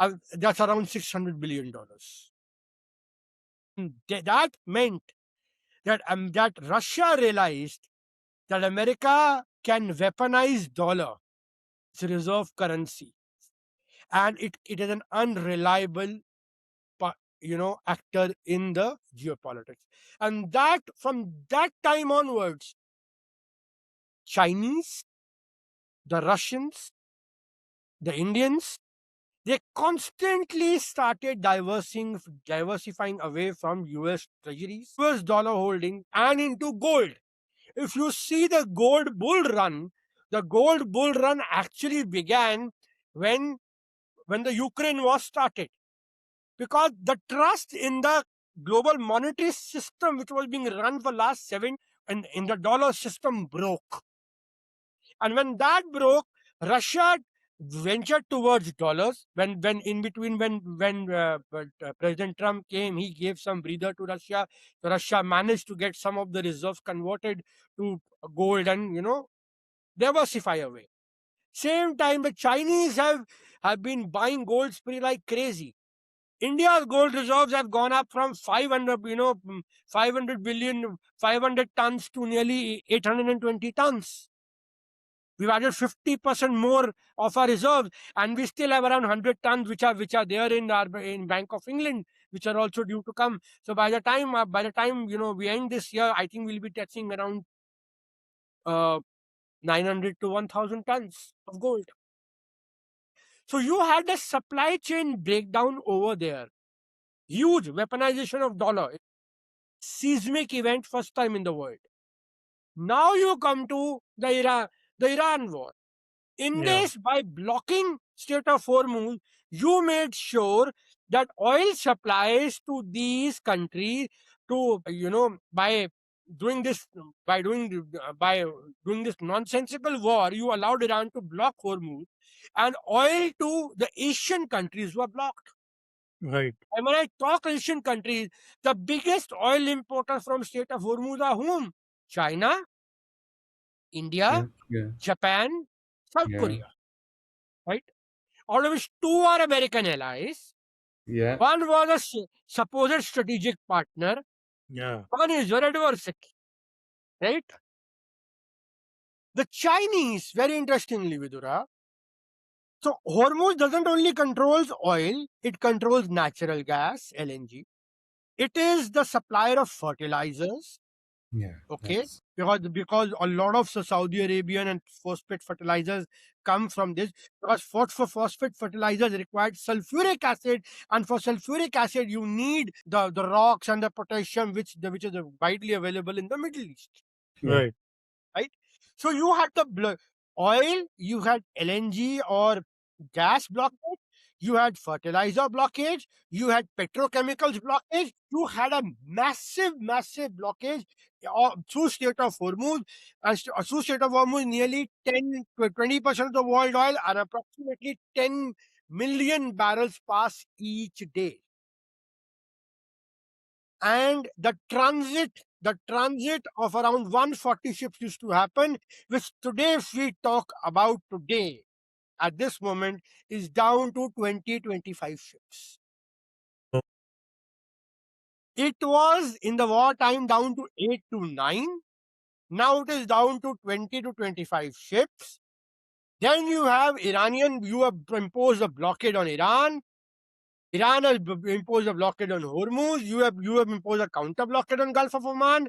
it. That's around $600 billion. That meant that Russia realized that America can weaponize dollar, its reserve currency, and it is an unreliable, actor in the geopolitics. And that from that time onwards, Chinese, the Russians, the Indians, they constantly started diversifying away from US treasuries, US dollar holding, and into gold. If you see the gold bull run, actually began when the Ukraine war started. because the trust in the global monetary system, which was being run for last 7, and in the dollar system, broke. And when that broke, Russia ventured towards dollars. When in between, when President Trump came, he gave some breather to Russia. So Russia managed to get some of the reserves converted to gold and diversify away. Same time, the Chinese have been buying gold spree like crazy. India's gold reserves have gone up from 500 billion, 500 tons to nearly 820 tons. We've added 50% more of our reserves, and we still have around 100 tons which are there in Bank of England, which are also due to come. So by the time we end this year, I think we'll be touching around uh, 900 to 1,000 tons of gold. So you had a supply chain breakdown over there. Huge weaponization of dollar. Seismic event, first time in the world. Now you come to the Iran war. In Yeah. this, by blocking Strait of Hormuz, you made sure that oil supplies to these countries, to doing this by doing this nonsensical war, you allowed Iran to block Hormuz, and oil to the Asian countries were blocked. Right. And when I talk Asian countries, the biggest oil importers from Strait of Hormuz are whom? China, Yeah. India, Yeah. Japan, South Yeah. Korea, right? Out of which two are American allies. Yeah. One was a supposed strategic partner. Yeah. One is your adversary, right? The Chinese, very interestingly, Vidura. So Hormuz doesn't only controls oil; it controls natural gas, LNG. It is the supplier of fertilizers. Yeah. Okay, That's because a lot of Saudi Arabian and phosphate fertilizers come from this, because for phosphate fertilizers required sulfuric acid, and for sulfuric acid you need the rocks and the potassium which is widely available in the Middle East, yeah. Right. right? So you had the oil, you had LNG or gas blockage, you had fertilizer blockage, you had petrochemicals blockage, you had a massive blockage through Strait of Hormuz. Through Strait of Hormuz, nearly 10 to 20% of the world oil and approximately 10 million barrels pass each day. And the transit of around 140 ships used to happen, which today, if we talk about today, at this moment, is down to 20-25 ships. Oh. It was in the wartime down to 8 to 9. Now it is down to 20 to 25 ships. Then you have you have imposed a blockade on Iran. Iran has imposed a blockade on Hormuz. You have imposed a counter blockade on Gulf of Oman.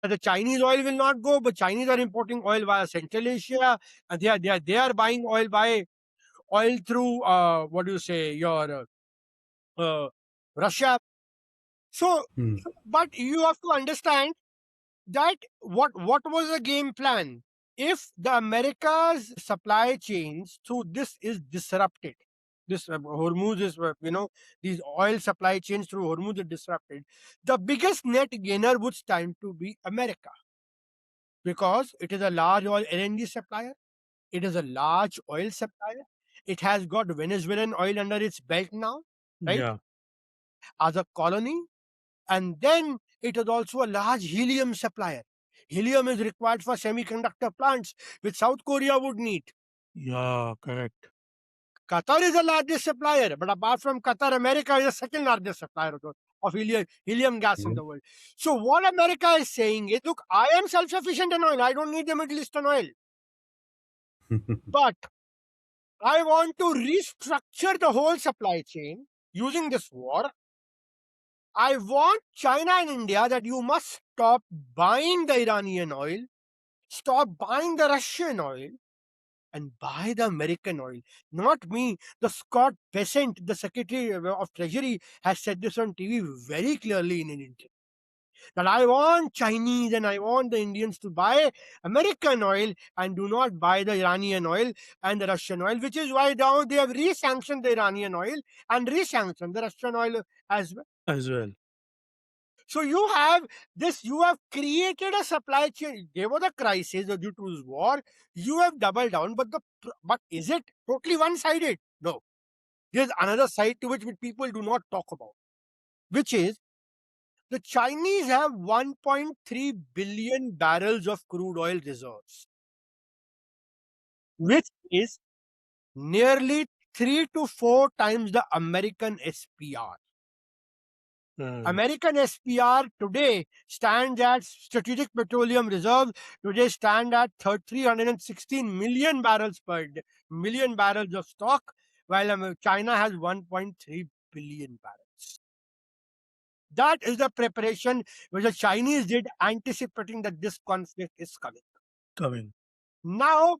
The Chinese oil will not go, but Chinese are importing oil via Central Asia. And they are buying oil through what do you say, your Russia. So, Hmm. but you have to understand that what was the game plan? If the America's supply chains through this is disrupted, this Hormuz is these oil supply chains through Hormuz are disrupted, the biggest net gainer would stand to be America, because it is a large oil LNG supplier, it is a large oil supplier, it has got Venezuelan oil under its belt now, right, Yeah. as a colony. And then it is also a large helium supplier. Helium is required for semiconductor plants, which South Korea would need. Yeah. Correct. Qatar is the largest supplier, but apart from Qatar, America is the second largest supplier of helium gas in Yeah. the world. So what America is saying is, look, I am self-sufficient in oil. I don't need the Middle Eastern oil. But I want to restructure the whole supply chain using this war. I want China and India that you must stop buying the Iranian oil, stop buying the Russian oil, and buy the American oil. Not me. The Scott Bessent, the Secretary of Treasury, has said this on TV very clearly in an interview. that I want Chinese and I want the Indians to buy American oil and do not buy the Iranian oil and the Russian oil, which is why now they have re-sanctioned the Iranian oil and re-sanctioned the Russian oil as well. As well. So you have this, you have created a supply chain. There was a crisis due to this war. You have doubled down, but is it totally one-sided? No. There's another side to which people do not talk about, which is the Chinese have 1.3 billion barrels of crude oil reserves, which is nearly 3 to 4 times the American SPR. American SPR today stands at strategic petroleum reserves. Today stand at 316 million barrels per day, million barrels of stock, while China has 1.3 billion barrels. That is the preparation which the Chinese did, anticipating that this conflict is coming. Now,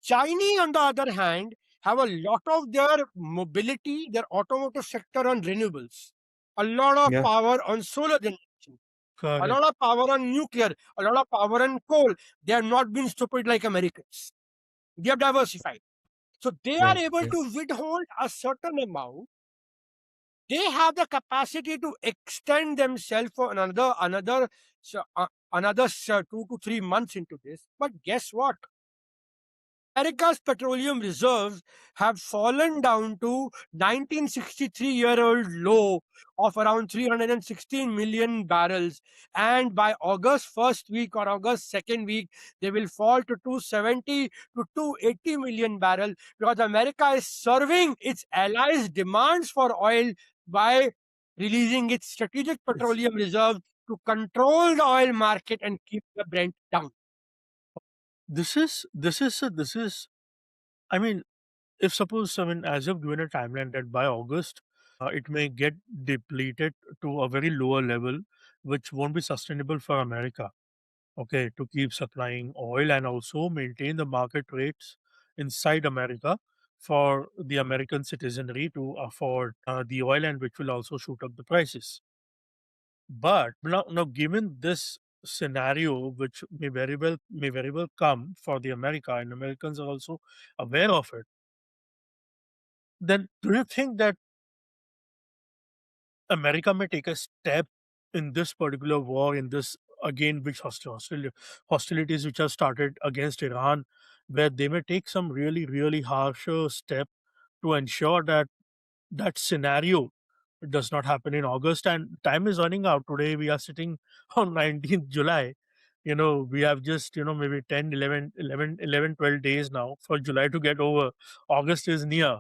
Chinese, on the other hand, have a lot of their mobility, their automotive sector on renewables, a lot of Yeah. power on solar generation, a Correct. lot of power on nuclear, a lot of power on coal. They have not been stupid like Americans. They have diversified. So they are able Okay. to withhold a certain amount. They have the capacity to extend themselves for another 2 to 3 months into this. But guess what? America's petroleum reserves have fallen down to 1963-year-old low of around 316 million barrels. And by August 1st week or August 2nd week, they will fall to 270 to 280 million barrels, because America is serving its allies' demands for oil by releasing its strategic petroleum reserves to control the oil market and keep the Brent down. This is I mean, if suppose, I mean, as you've given a timeline that by August it may get depleted to a very lower level, which won't be sustainable for America, okay, to keep supplying oil and also maintain the market rates inside America for the American citizenry to afford the oil, and which will also shoot up the prices. But now given this scenario, which may very well come for the America, and Americans are also aware of it, then do you think that America may take a step in this particular war, in this again, which hostilities which have started against Iran, where they may take some really harsher step to ensure that that scenario does not happen in August? And time is running out. Today we are sitting on 19th July. We have just, maybe 10, 11, 12 days now for July to get over. August is near.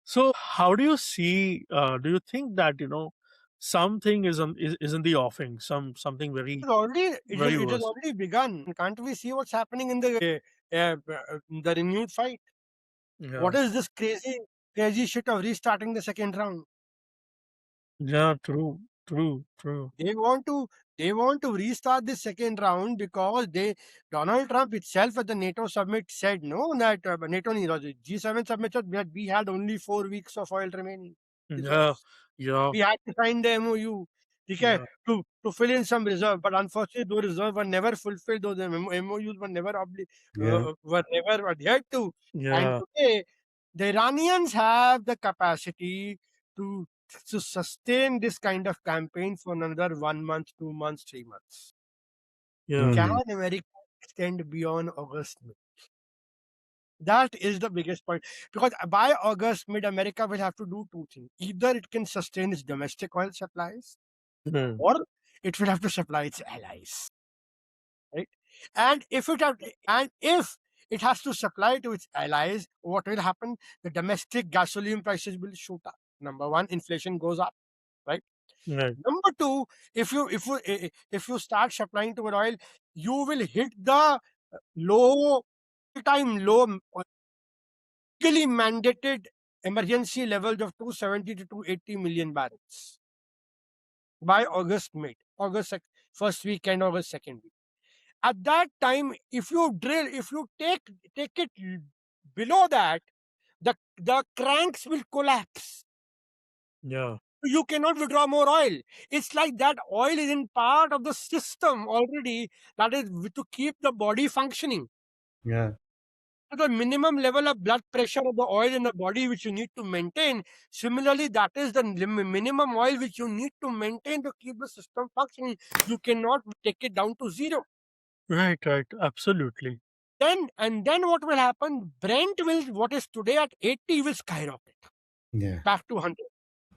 So how do you see? Do you think that something is in the offing? Something very very It has worse. already begun. Can't we see what's happening in the renewed fight? Yeah, What is this crazy shit of restarting the second round? yeah, true. They want to they want to restart this second round because Donald Trump itself at the NATO summit said no, that NATO G7 summit said that we had only 4 weeks of oil remaining Yeah, reserves. yeah, We had to sign the MOU, okay, yeah, to fill in some reserve, but unfortunately those reserves were never fulfilled. Those MOUs Yeah. were never adhered to. And yeah, today the Iranians have the capacity to sustain this kind of campaign for another 1 month, 2 months, 3 months. yeah, Can Hmm. America extend beyond August? That is the biggest point. Because by August mid, America will have to do two things. Either it can sustain its domestic oil supplies, mm, or it will have to supply its allies. Right? And if it has to supply to its allies, what will happen? The domestic gasoline prices will shoot up. Number one, inflation goes up, right? right, Number two, if you start supplying to oil, you will hit the low time low legally mandated emergency levels of 270 to 280 million barrels by August mid, first weekend, August second week. At that time, if you take it below that, the cranks will collapse. yeah, You cannot withdraw more oil. It's like that oil is in part of the system already, that is to keep the body functioning. Yeah. The minimum level of blood pressure of the oil in the body which you need to maintain. Similarly, that is the minimum oil which you need to maintain to keep the system functioning. You cannot take it down to zero. Right, right, absolutely. Then what will happen? Brent will, what is today at 80, will skyrocket Yeah. back to 100.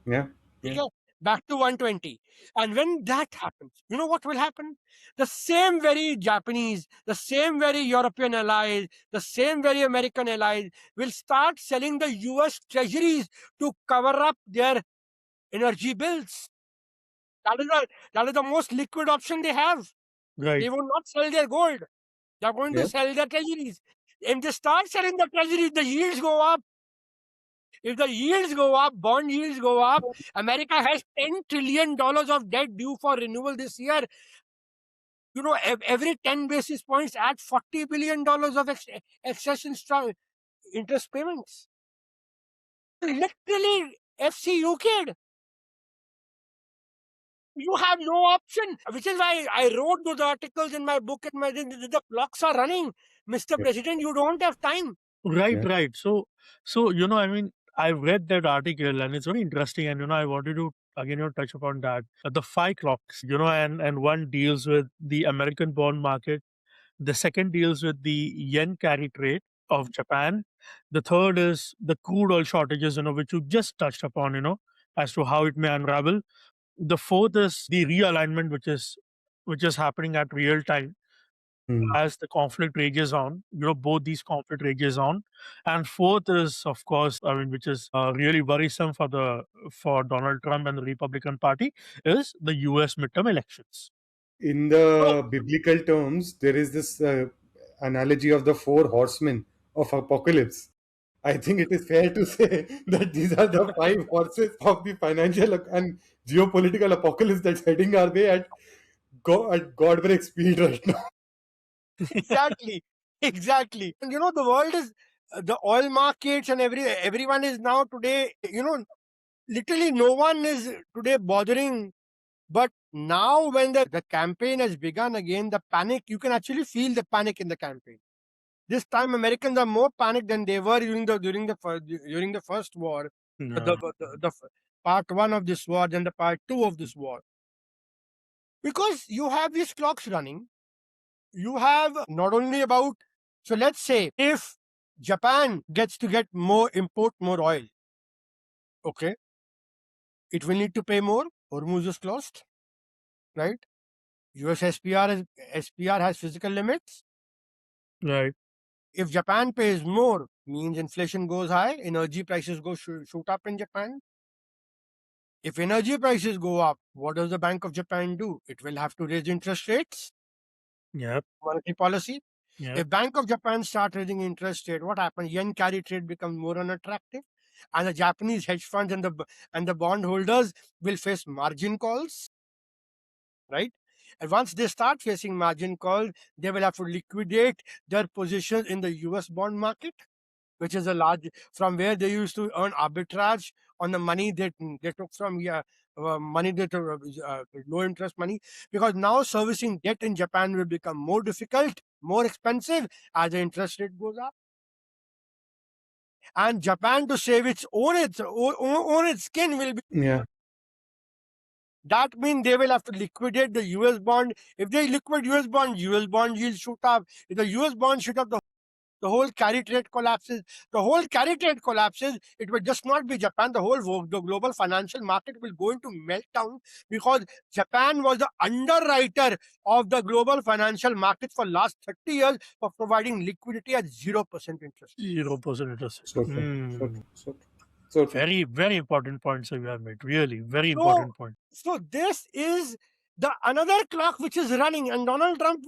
Yeah. Okay? Back to 120. And when that happens, you know what will happen? The same very Japanese, the same very European allies, the same very American allies will start selling the US treasuries to cover up their energy bills. That is the most liquid option they have. Right. They will not sell their gold. They're going to Yeah. sell their treasuries. If they start selling the treasuries, the yields go up. If the yields go up, bond yields go up. America has $10 trillion of debt due for renewal this year. You know, every 10 basis points adds $40 billion of excess interest payments. Literally, FCUK'd. You have no option, which is why I wrote those articles in my book. And the clocks are running. Mr. Yeah. President, you don't have time. Right, Yeah. right. So I mean, I've read that article and it's very interesting. And I wanted to again, touch upon that. The five clocks, and one deals with the American bond market. The second deals with the yen carry trade of Japan. The third is the crude oil shortages, which you just touched upon, as to how it may unravel. The fourth is the realignment, which is happening at real time Hmm. as the conflict rages on. Both these conflict rages on. And fourth is, of course, I mean, which is really worrisome for Donald Trump and the Republican Party, is the U.S. midterm elections. In So, the biblical terms, there is this analogy of the four horsemen of apocalypse. I think it is fair to say that these are the five horses of the financial and geopolitical apocalypse that's heading our way at God break speed right now. exactly, exactly. And the world is the oil markets and everyone is now today. Literally no one is today bothering. But now, when the campaign has begun again, the panic, you can actually feel the panic in the campaign. This time, Americans are more panicked than they were during the first war, Yeah. part one of this war, then the part two of this war, because you have these clocks running. You have not only about, so let's say if Japan gets to import more oil, okay, it will need to pay more. Hormuz is closed, right? US SPR has physical limits. Right. If Japan pays more, means inflation goes high, energy prices shoot up in Japan. If energy prices go up, what does the Bank of Japan do? It will have to raise interest rates, Yep. monetary policy. Yep. If Bank of Japan start raising interest rate, what happens? Yen carry trade becomes more unattractive, and the Japanese hedge funds and the bond holders will face margin calls, right? And once they start facing margin calls, they will have to liquidate their positions in the US bond market, which is a large, from where they used to earn arbitrage on the money they took from money that low interest money, because now servicing debt in Japan will become more difficult, more expensive as the interest rate goes up. And Japan, to save its skin, will be, Yeah. that means they will have to liquidate the US bond. If they liquidate US bond yields shoot up. If the US bond shoot up, the whole carry trade collapses. The whole carry trade collapses. It will just not be Japan. The global financial market will go into meltdown, because Japan was the underwriter of the global financial market for last 30 years for providing liquidity at 0% interest. 0% interest. So true. So Hmm. true. So true. So true. Very, very important points that you have made. Really, very So, important point. so this is the another clock which is running, and Donald Trump.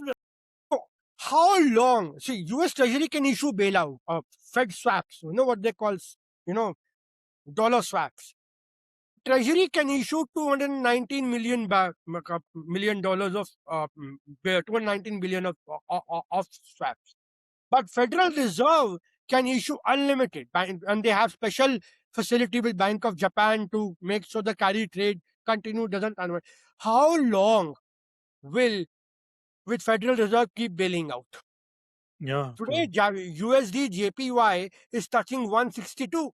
How long? See, US Treasury can issue bailout of Fed swaps. You know what they call, you know, dollar swaps. Treasury can issue 219 million dollars of 219 billion of swaps. But Federal Reserve can issue unlimited, and they have special facility with Bank of Japan to make sure the carry trade continue doesn't unwind. How long will with Federal Reserve keep bailing out? Yeah. Today, USD JPY is touching 162,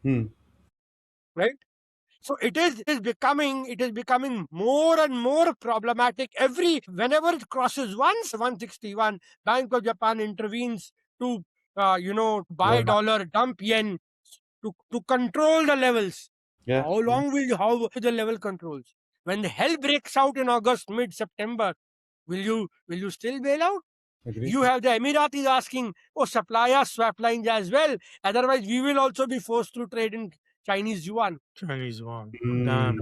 Hmm. right? So it is becoming more and more problematic. Whenever it crosses 161, Bank of Japan intervenes to buy Yeah. dollar, dump yen to control the levels. Yeah. How the level controls? When the hell breaks out in August, mid September, will you still bail out? Agree. You have the Emiratis asking, oh, supply us swap lines as well. Otherwise, we will also be forced to trade in Chinese yuan. Chinese one. Hmm. Damn.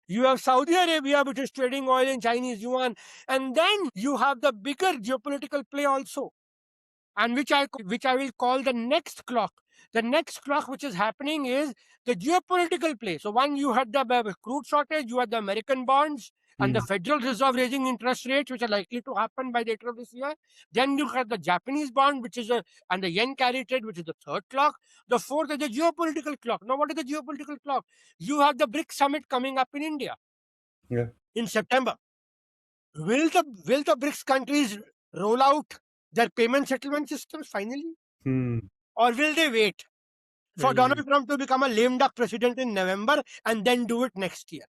You have Saudi Arabia, which is trading oil in Chinese yuan. And then you have the bigger geopolitical play also, and which I will call the next clock. The next clock which is happening is the geopolitical play. So one, you had the crude shortage, you had the American bonds, and Hmm. the Federal Reserve raising interest rates, which are likely to happen by later of this year. Then you had the Japanese bond, and the yen carry trade, which is the third clock. The fourth is the geopolitical clock. Now, what is the geopolitical clock? You have the BRICS summit coming up in India Yeah. in September. Will the BRICS countries roll out their payment settlement systems finally? Hmm. Or will they wait for Really. Donald Trump to become a lame duck president in November and then do it next year?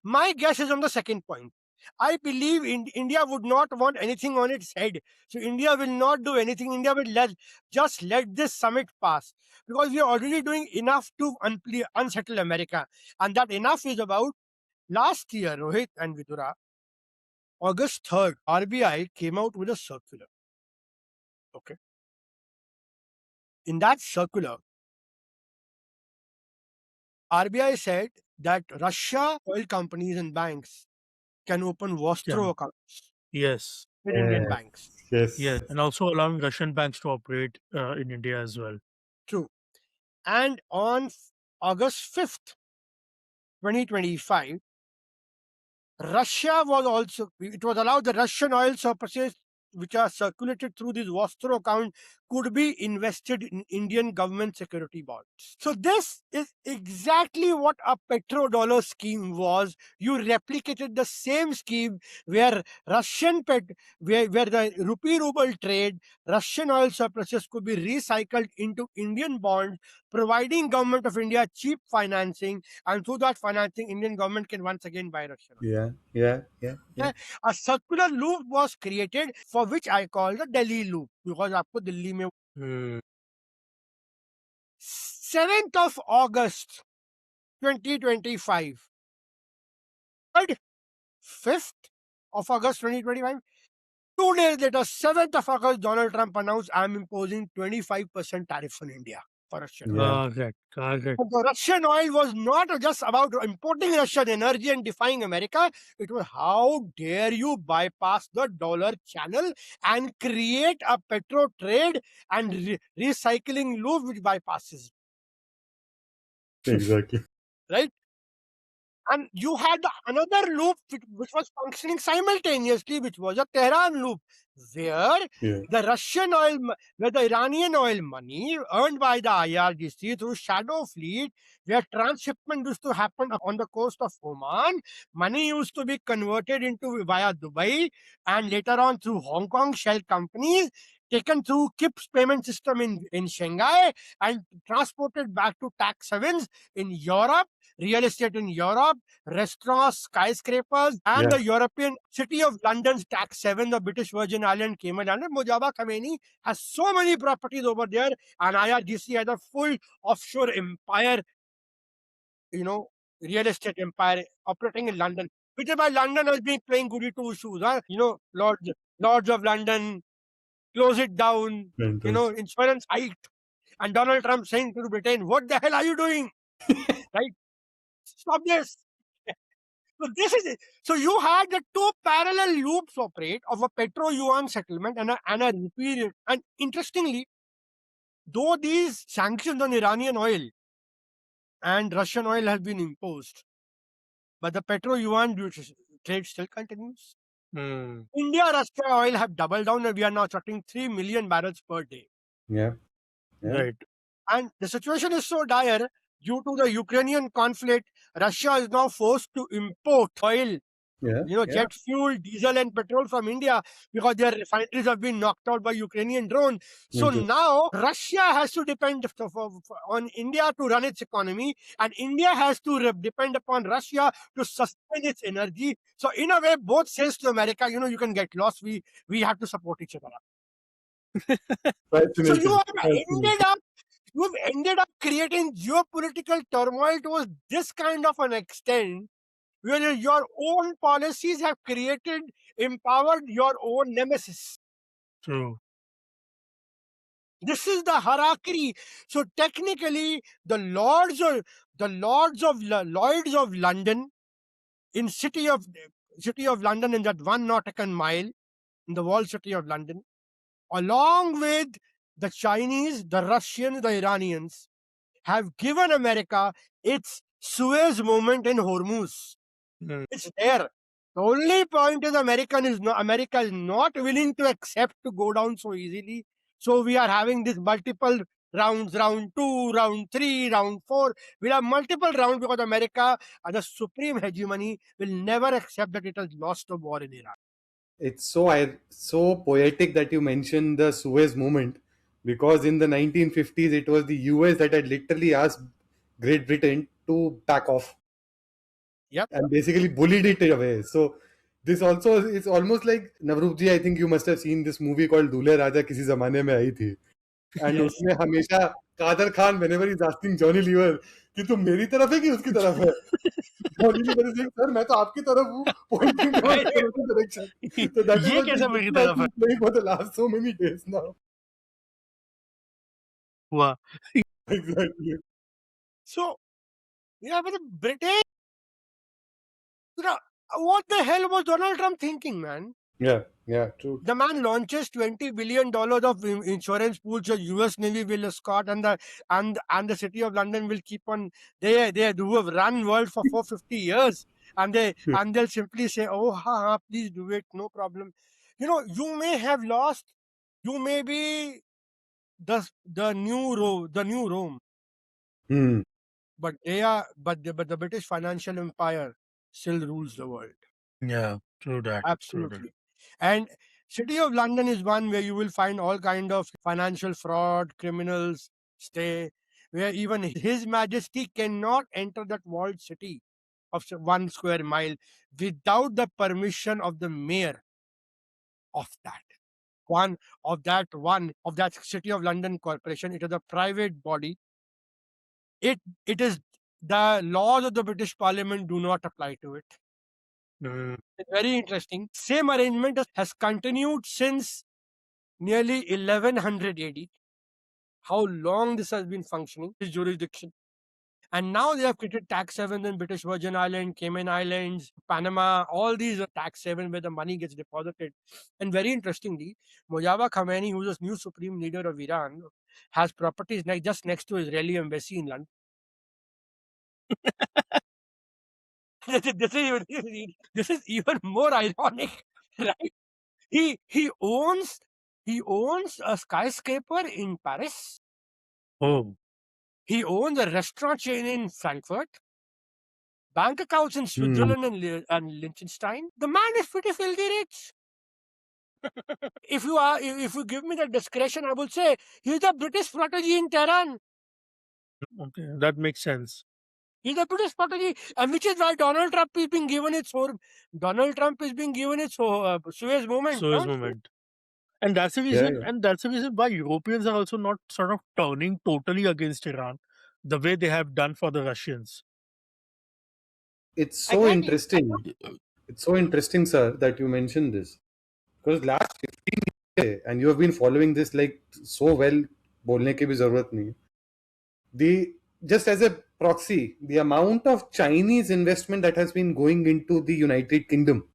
My guess is on the second point. I believe India would not want anything on its head. So India will not do anything. India will just let this summit pass. Because we are already doing enough to unsettle America. And that enough is about last year, Rohit and Vidura, August 3rd, RBI came out with a circular. Okay. In that circular, RBI said that Russia oil companies and banks can open Vostro accounts Yes. in Indian banks. Yes. Yes. And also allowing Russian banks to operate in India as well. True. And on August 5th, 2025, it was allowed the Russian oil surpluses which are circulated through this Vostro account could be invested in Indian government security bonds. So this is exactly what a petrodollar scheme was. You replicated the same scheme where where the rupee ruble trade, Russian oil surpluses could be recycled into Indian bonds, providing government of India cheap financing, and through that financing, Indian government can once again buy Russian oil. Yeah. Yeah. Yeah. Yeah. A circular loop was created for which I call the Delhi loop because आपको दिल्ली में 7th of August 2025, 5th of August 2025, 2 days later, 7th of August, Donald Trump announced, I'm imposing 25% tariff on India for Russian oil. Yeah. Correct. The Russian oil was not just about importing Russian energy and defying America. It was how dare you bypass the dollar channel and create a petro trade and recycling loop which bypasses, Exactly. right? And you had another loop which was functioning simultaneously, which was a Tehran loop, where Yeah. where the Iranian oil money earned by the IRGC through shadow fleet, where transshipment used to happen on the coast of Oman, money used to be converted into via Dubai and later on through Hong Kong shell companies, taken through KIPS payment system in Shanghai and transported back to tax havens in Europe, real estate in Europe, restaurants, skyscrapers, and the European city of London's tax haven, the British Virgin Island, Cayman Island. Mujaba Khamenei has so many properties over there, and IRGC has a full offshore empire, real estate empire operating in London. Which is why London has been playing goody two shoes. Lords of London, close it down, insurance hiked. And Donald Trump saying to Britain, what the hell are you doing? Right? Stop this. So this is it. So you had the two parallel loops operate of a petro yuan settlement and a rupee. And interestingly, though these sanctions on Iranian oil and Russian oil have been imposed, but the petro yuan trade still continues. India, Russia oil have doubled down and we are now tracking 3 million barrels per day. Yeah. Right. And the situation is so dire due to the Ukrainian conflict. Russia is now forced to import oil, Yeah, jet fuel, diesel, and petrol from India because their refineries have been knocked out by Ukrainian drone. So now Russia has to depend on India to run its economy, and India has to depend upon Russia to sustain its energy. So in a way, both says to America, you can get lost. We have to support each other. So you've ended up creating geopolitical turmoil to this kind of an extent where your own policies have empowered your own nemesis. True. This is the hierarchy. So technically, the Lloyds of London in city of London, in that 1 nautical mile in the walled city of London, along with the Chinese, the Russians, the Iranians, have given America its Suez moment in Hormuz. Mm. It's there. The only point is America is not willing to accept to go down so easily. So we are having this multiple rounds, round 2, round 3, round 4. We'll have multiple rounds because America, as a supreme hegemony, will never accept that it has lost a war in Iraq. It's so poetic that you mentioned the Suez movement, because in the 1950s it was the US that had literally asked Great Britain to back off. Yep. And basically bullied it away. So this also, it's almost like, Navroop ji, I think you must have seen this movie called Dulhe Raja kisi zamane mein aayi thi. And Yes. उसमें हमेशा Kader Khan, whenever he's asking Johnny Lever कि तुम मेरी तरफ है कि उसकी तरफ है, Johnny Lever is saying, sir मैं तो आपकी तरफ हूँ, pointing towards the other direction. So that is ये what कैसे he's मेरी तरफ है? playing for the last so many days now. हुआ. Exactly. So, but the British, what the hell was Donald Trump thinking, man? Yeah, true. The man launches $20 billion of insurance pools. The US Navy will escort, and the city of London will keep on. They who have run world for 450 years, and they'll simply say, "Oh, please do it, no problem." You may have lost. You may be the new Rome, Hmm. but the British financial empire still rules the world. Yeah, true that. Absolutely. And City of London is one where you will find all kind of financial fraud, criminals stay, where even His Majesty cannot enter that walled city of 1 square mile without the permission of the mayor of that. One of that City of London corporation. It is a private body. It is the laws of the British Parliament do not apply to it. Mm. It's very interesting. Same arrangement has continued since nearly 1100 AD. How long this has been functioning, this jurisdiction. And now they have created tax havens in British Virgin Islands, Cayman Islands, Panama. All these are tax havens where the money gets deposited. And very interestingly, Mojaba Khamenei, who's the new supreme leader of Iran, has properties just next to Israeli embassy in London. This is even more ironic, right? He owns a skyscraper in Paris. Oh. He owns a restaurant chain in Frankfurt, bank accounts in Switzerland and Liechtenstein. The man is pretty filthy rich. If you give me the discretion, I would say he's the British protege in Tehran. Okay, that makes sense. He's a British protege, and which is why Donald Trump is being given its Suez movement. Suez movement. And that's the reason. And that's the reason why Europeans are also not sort of turning totally against Iran, the way they have done for the Russians. It's so interesting. It's so interesting, sir, that you mentioned this, because last 15 years, and you have been following this like so well, बोलने की भी जरूरत नहीं. Just as a proxy, the amount of Chinese investment that has been going into the United Kingdom,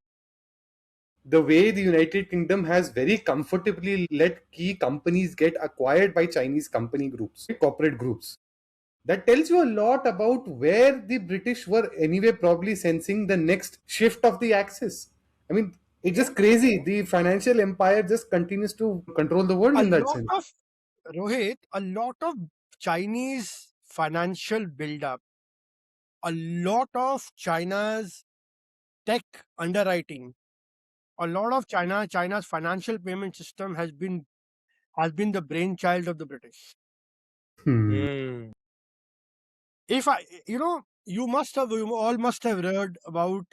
the way the United Kingdom has very comfortably let key companies get acquired by Chinese company groups, corporate groups, that tells you a lot about where the British were anyway probably sensing the next shift of the axis. I mean, it's just crazy. The financial empire just continues to control the world in that sense. Rohit, a lot of Chinese financial buildup, a lot of China's tech underwriting, a lot of China's financial payment system has been the brainchild of the British. Hmm. If you all must have read about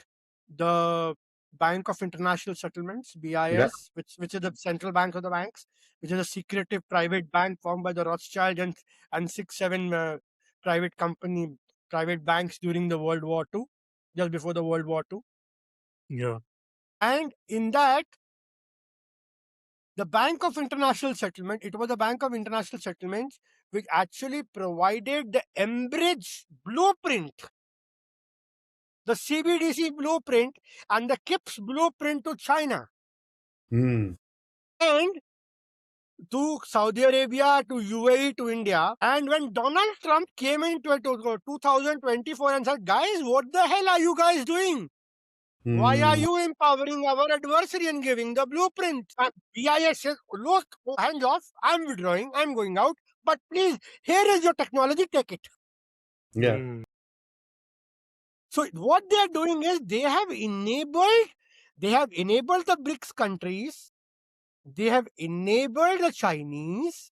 the Bank of International Settlements, Yeah. BIS, which is the central bank of the banks, which is a secretive private bank formed by the Rothschild and 6-7 private banks during the World War II, just before the World War II. Yeah. And in that, the Bank of International Settlement, it was the Bank of International Settlements which actually provided the Enbridge blueprint, the CBDC blueprint, and the KIPS blueprint to China Hmm. and to Saudi Arabia, to UAE, to India. And when Donald Trump came into 2024 and said, guys, what the hell are you guys doing? Why are you empowering our adversary and giving the blueprint? And BIS says, look, hands off, I'm withdrawing, I'm going out, but please, here is your technology, take it. Yeah. Hmm. So what they are doing is they have enabled the BRICS countries, they have enabled the Chinese.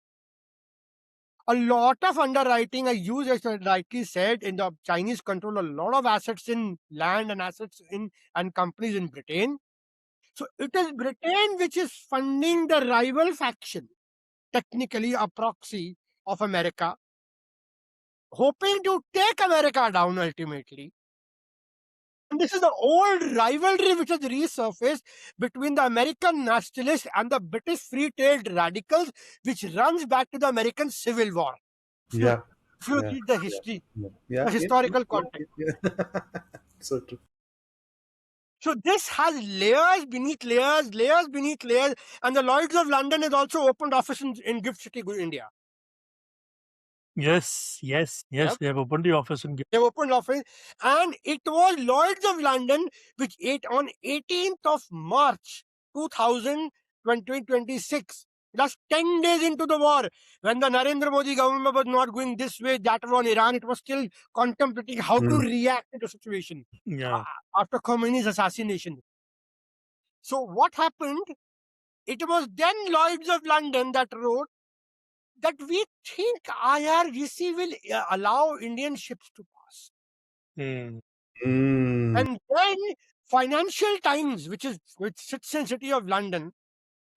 A lot of underwriting, I use, as I rightly said, in the Chinese control a lot of assets in land and assets in and companies in Britain. So it is Britain which is funding the rival faction, technically a proxy of America, hoping to take America down ultimately. And this is the old rivalry which has resurfaced between the American nationalists and the British free trade radicals, which runs back to the American Civil War. Yeah. If you Yeah. read the history, Yeah. the historical context. Yeah. So true. So this has layers beneath layers, layers beneath layers, and the Lloyds of London has also opened office in Gift City, India. Yes. Yep. They have opened the office in. They opened office, and it was Lloyds of London which on 18th of March 2026, just 10 days into the war, when the Narendra Modi government was not going this way, that was on Iran, it was still contemplating how to react to the situation Yeah. after Khomeini's assassination. So what happened? It was then Lloyds of London that wrote that we think IRGC will allow Indian ships to pass. Hmm. And then Financial Times, which sits in City of London,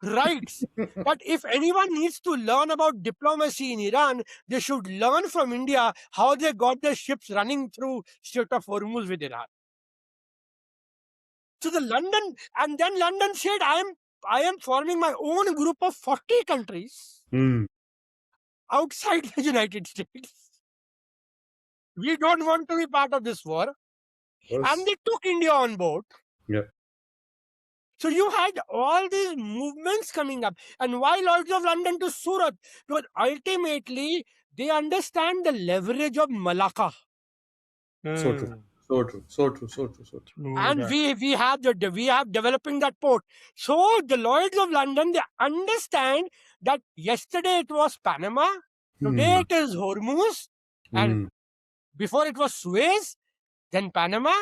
writes that if anyone needs to learn about diplomacy in Iran, they should learn from India how they got their ships running through Strait of Hormuz with Iran. So London said, I am forming my own group of 40 countries outside the United States. We don't want to be part of this war. And they took India on board. Yeah. So you had all these movements coming up. And why Lloyds of London to Surat? Because ultimately, they understand the leverage of Malacca. So true. So true. So true. So true. So true. And we have developing that port. So the Lloyds of London, they understand that yesterday it was Panama, today it is Hormuz, and before it was Suez, then Panama,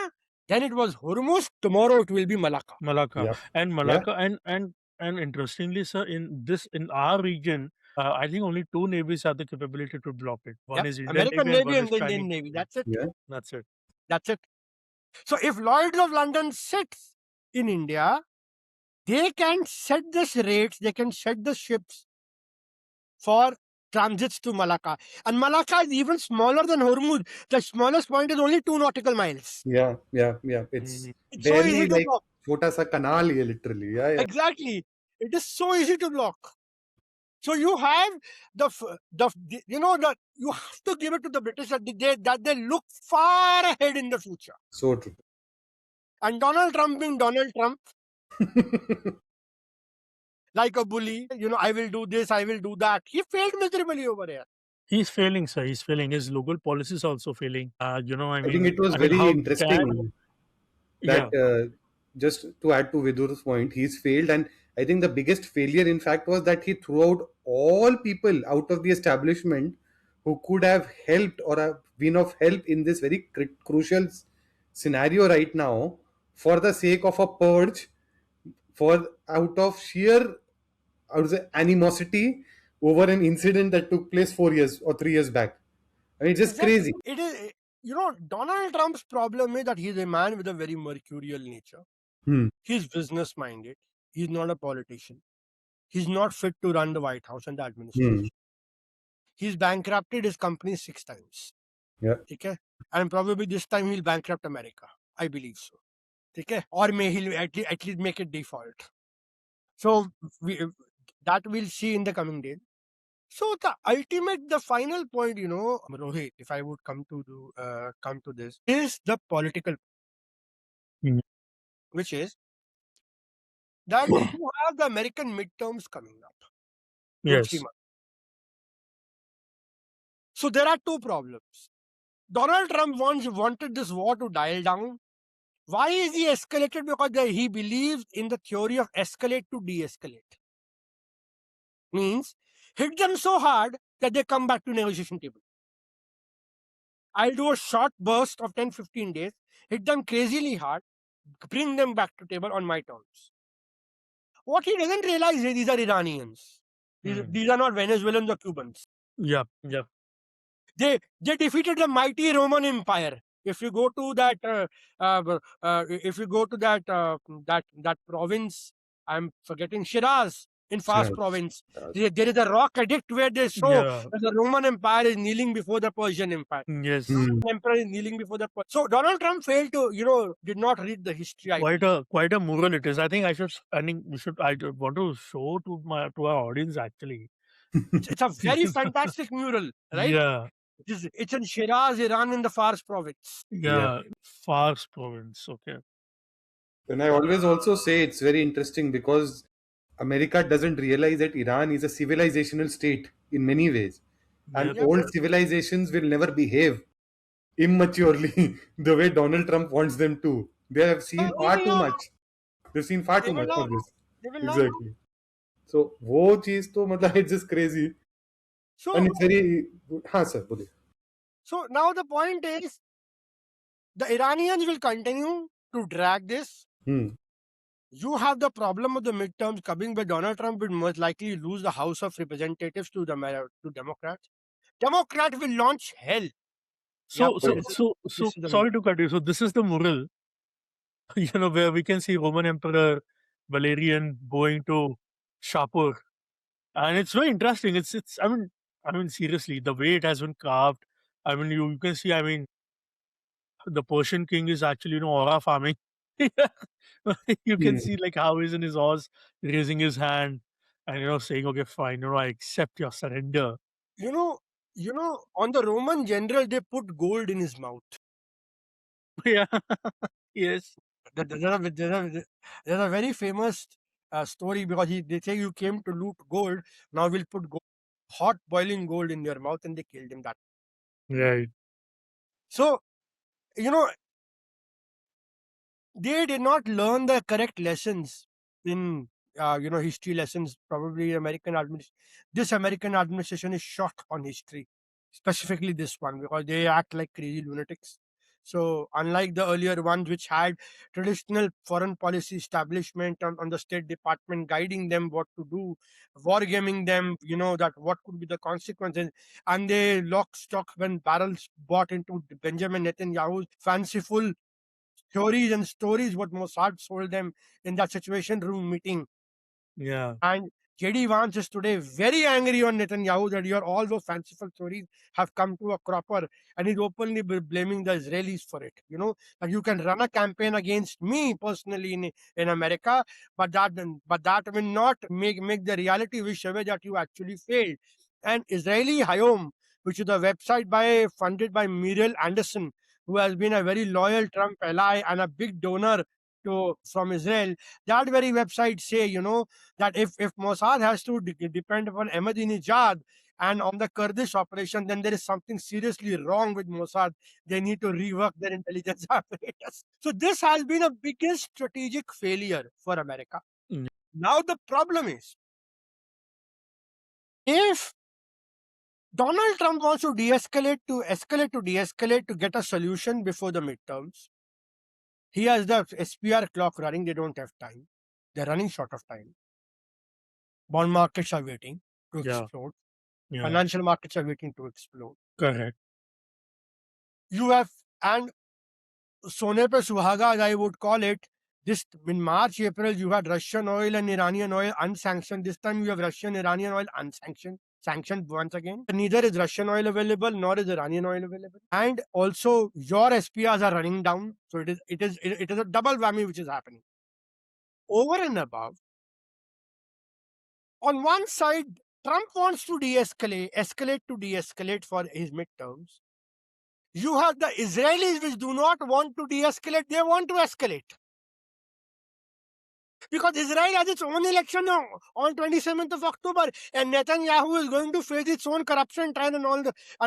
then it was Hormuz, tomorrow it will be Malacca. Malacca. And Malacca, and interestingly, sir, in our region, I think only two navies have the capability to block it. One is Indian American Navy and Navy one and is the Chinese. Indian Navy. That's it. Yeah. That's it. That's it. So if Lloyds of London sits in India, they can set this rates, they can set the ships for transits to Malacca. And Malacca is even smaller than Hormuz. The smallest point is only 2 nautical miles. Yeah. It's It's so easy barely to like block. chota sa canal hai, literally. Yeah. Exactly. It is so easy to block. So you have you have to give it to the British that they look far ahead in the future. So true. And Donald Trump being Donald Trump, like a bully, I will do this, I will do that. He failed miserably over here. He's failing, sir. He's failing. His local policy is also failing. I think it was very interesting that just to add to Vidur's point, he's failed, and I think the biggest failure, in fact, was that he threw out all people out of the establishment who could have helped or have been of help in this very crucial scenario right now, for the sake of a purge, for out of sheer, I would say, animosity over an incident that took place 4 years or 3 years back. I mean, it's just Exactly. crazy. It is, Donald Trump's problem is that he's a man with a very mercurial nature. Hmm. He's business minded. He's not a politician. He's not fit to run the White House and the administration. Hmm. He's bankrupted his company 6 times. Yeah. Okay? And probably this time he'll bankrupt America. I believe so. Okay? Or may he'll at least make it default. So that we'll see in the coming days. So the final point, Rohit, if I would come to this, is the political, Mhm. which is that you have the American midterms coming up 2-3 Yes. months. So there are two problems. Donald Trump wanted this war to dial down. Why is he escalated? Because he believes in the theory of escalate to de-escalate. Means hit them so hard that they come back to negotiation table. I'll do a short burst of 10-15 days, hit them crazily hard, bring them back to table on my terms. What he doesn't realize is these are Iranians. These are not Venezuelans or Cubans. Yeah. Yeah. They defeated the mighty Roman Empire. If you go to that, that province, I'm forgetting, Shiraz in Fars Yes. province. There is a rock edict where they show Yeah. that the Roman Empire is kneeling before the Persian Empire. Yes. Hmm. The emperor is kneeling before the. So Donald Trump failed to, did not read the history. Quite a mural it is. I think we should. I want to show to our audience actually. It's a very fantastic mural, right? Yeah. It's in Shiraz, Iran, in the Fars province. Yeah. Fars province. Okay. And I always also say it's very interesting because America doesn't realize that Iran is a civilizational state in many ways. And Yeah. old civilizations will never behave immaturely the way Donald Trump wants them to. They have seen They far will too not. much. They've seen far They too will much for not. this. They will not. Exactly. So वो चीज तो मतलब it's just crazy. And So, it's very हाँ sir बोलिए. so now the point is, the Iranians will continue to drag this. Hmm. You have the problem of the midterms coming, where Donald Trump will most likely lose the House of Representatives to Democrats. Democrats will launch hell. So Yeah, so sorry to cut you. So this is the mural, where we can see Roman Emperor Valerian going to Shapur, and it's very interesting. It's. I mean seriously, the way it has been carved. I mean, you can see. I mean, the Persian king is actually aura farming. You can Hmm. see like how he's in his horse, raising his hand, and saying, "Okay, fine, I accept your surrender." You know, on the Roman general, they put gold in his mouth. Yeah. Yes. There's a very famous story, because they say you came to loot gold. Now we'll put hot boiling gold in your mouth, and they killed him. That. Right. So, they did not learn the correct lessons in history lessons. Probably this American administration is short on history, specifically this one, because they act like crazy lunatics. So unlike the earlier ones, which had traditional foreign policy establishment on the State Department guiding them what to do, wargaming them, that what could be the consequences, and they lock, stock, when barrels bought into Benjamin Netanyahu's fanciful theories and stories what Mossad sold them in that situation room meeting. Yeah. And JD Vance is today very angry on Netanyahu that all those fanciful theories have come to a cropper, and he's openly blaming the Israelis for it. That you can run a campaign against me personally in America, but that will not make the reality wish away that you actually failed. And Israeli Hayom, which is a website funded by Muriel Anderson, who has been a very loyal Trump ally and a big donor from Israel, that very website say, that if Mossad has to depend upon Ahmadinejad and on the Kurdish operation, then there is something seriously wrong with Mossad. They need to rework their intelligence apparatus. So this has been a biggest strategic failure for America. Mm. Now the problem is, if Donald Trump wants to de-escalate to get a solution before the midterms. He has the SPR clock running. They don't have time. They're running short of time. Bond markets are waiting to Yeah. explode. Yeah. Financial markets are waiting to explode. Correct. You have, and Sone pe Suhaga, as I would call it, this in March, April, you had Russian oil and Iranian oil unsanctioned. This time you have Russian, Iranian oil unsanctioned. Sanctioned once again. Neither is Russian oil available nor is Iranian oil available. And also your SPRs are running down. So it is a double whammy which is happening. Over and above, on one side, Trump wants to escalate for his midterms. You have the Israelis which do not want to de-escalate, they want to escalate. Because Israel has its own election now on 27th of October, and Netanyahu is going to face its own corruption trial and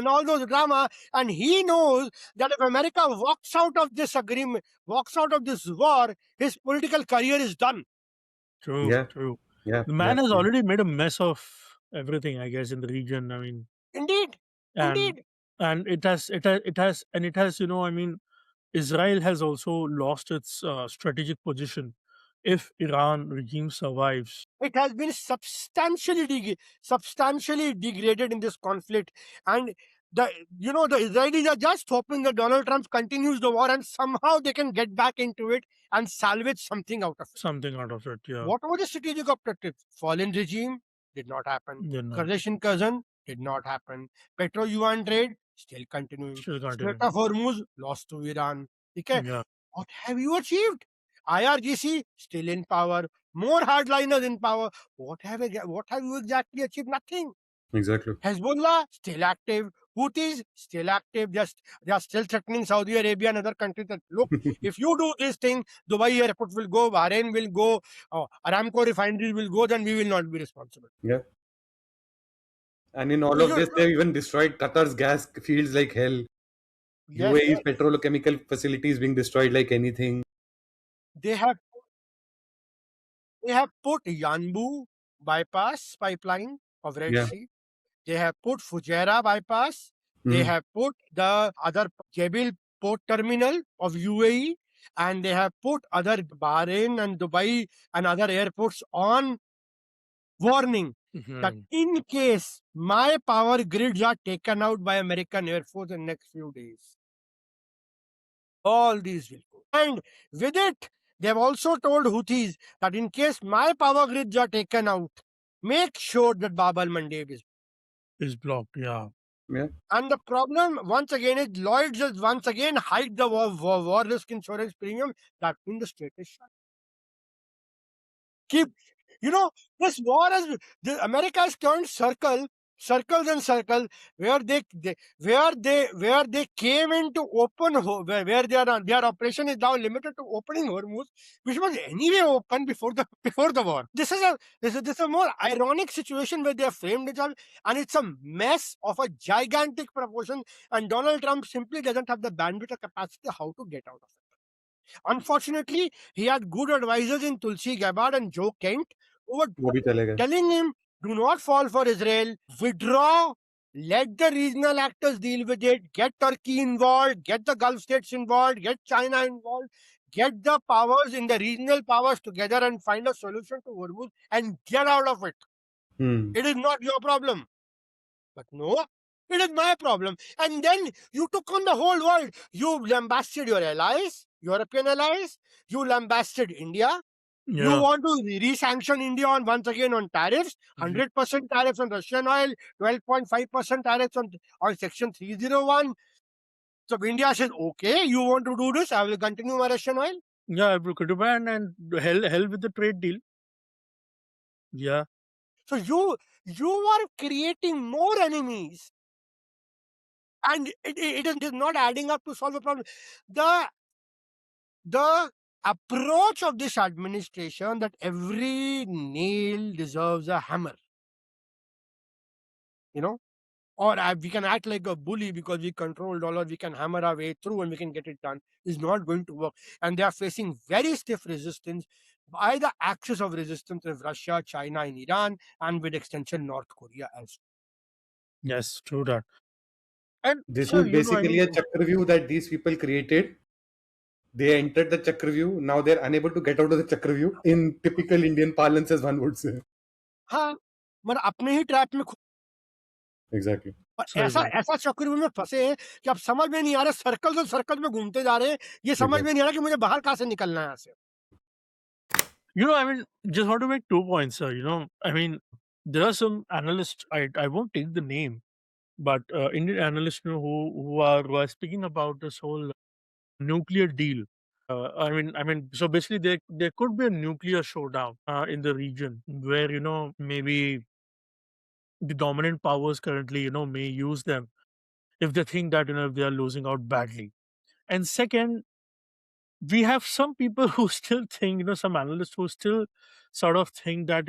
all those drama. And he knows that if America walks out of this agreement, walks out of this war, his political career is done. True. Yeah. True. Yeah. The man has yeah. already made a mess of everything, I guess, in the region. I mean, Indeed. and Indeed. and it has I mean, Israel has also lost its strategic position. If Iran regime survives, It has been substantially degraded in this conflict, and the Israelis are just hoping that Donald Trump continues the war and somehow they can get back into it and salvage something out of it. something out of it, yeah. What was the strategic objective? Fallen regime did not happen. Then Coalition cousin did not happen. Petro yuan trade still continuing. still Strait continuing. of Hormuz lost to Iran. Okay, Yeah, what have you achieved? IRGC still in power. More hardliners in power. What have you exactly achieved? Nothing. Exactly. Hezbollah still active. Houthis still active. They are still threatening Saudi Arabia and other countries that look, if you do this thing, Dubai airport will go, Bahrain will go, Aramco refineries will go, then we will not be responsible. Yeah. And in all of this, they've even destroyed Qatar's gas fields like hell. Yes, UAE's petrochemical facilities being destroyed like anything. they have put Yanbu bypass pipeline of Red Yeah. Sea. They have put Fujairah bypass. They Mhm. have put the other Jebil port terminal of UAE, and they have put other Bahrain and Dubai and other airports on warning that in case my power grids are taken out by American Air Force in the next few days, all these will go. And with it, they have also told Houthis that in case my power grids are taken out, make sure that Bab al Mandeb is blocked. Yeah, Yeah. And the problem once again is Lloyd's has once again hiked the war risk insurance premium. That means the state is shut. This war America has turned circles and circles where they came into where their operation is now limited to opening Hormuz, which was anyway open before the war. This is a more ironic situation where they have framed it up, and it's a mess of a gigantic proportion, and Donald Trump simply doesn't have the bandwidth or capacity how to get out of it. Unfortunately, he had good advisors in Tulsi Gabbard and Joe Kent who were telling him, do not fall for Israel, withdraw, let the regional actors deal with it, get Turkey involved, get the Gulf states involved, get China involved, get the powers in the regional powers together and find a solution to Hormuz and get out of it. It is not your problem. But no, it is my problem. And then you took on the whole world. You lambasted your allies, European allies. You lambasted India. You want to re-sanction India once again on tariffs, 100% tariffs on Russian oil, 12.5% tariffs on Section 301. So India says, okay, you want to do this, I will continue my Russian oil. Yeah, and hell with the trade deal. Yeah. So you are creating more enemies, and it is not adding up to solve the problem. The approach of this administration that every nail deserves a hammer, or we can act like a bully because we control dollar, we can hammer our way through and we can get it done, is not going to work. And they are facing very stiff resistance by the axis of resistance of Russia, China, and Iran, and with extension North Korea as well. Yes, true that. And This sir, was basically a chakravyuh that these people created. They entered the chakravyuh. Now they're unable to get out of the chakravyuh. In typical Indian parlance, as one would say. हाँ, मतलब अपने ही trap में Exactly. सही ऐसा बात. ऐसा चक्रव्यूह में फंसे हैं कि अब समझ में नहीं आ रहा, सर्कल और सर्कल में घूमते जा रहे हैं, ये समझ में नहीं आ रहा कि मुझे बाहर कहाँ से निकलना है यहाँ से. Just want to make 2 points, sir. There are some analysts. I won't take the name, but Indian analysts, who are speaking about this whole nuclear deal. So basically, there could be a nuclear showdown in the region where maybe the dominant powers currently may use them if they think that if they are losing out badly. And second, we have some people who still think, some analysts who still sort of think that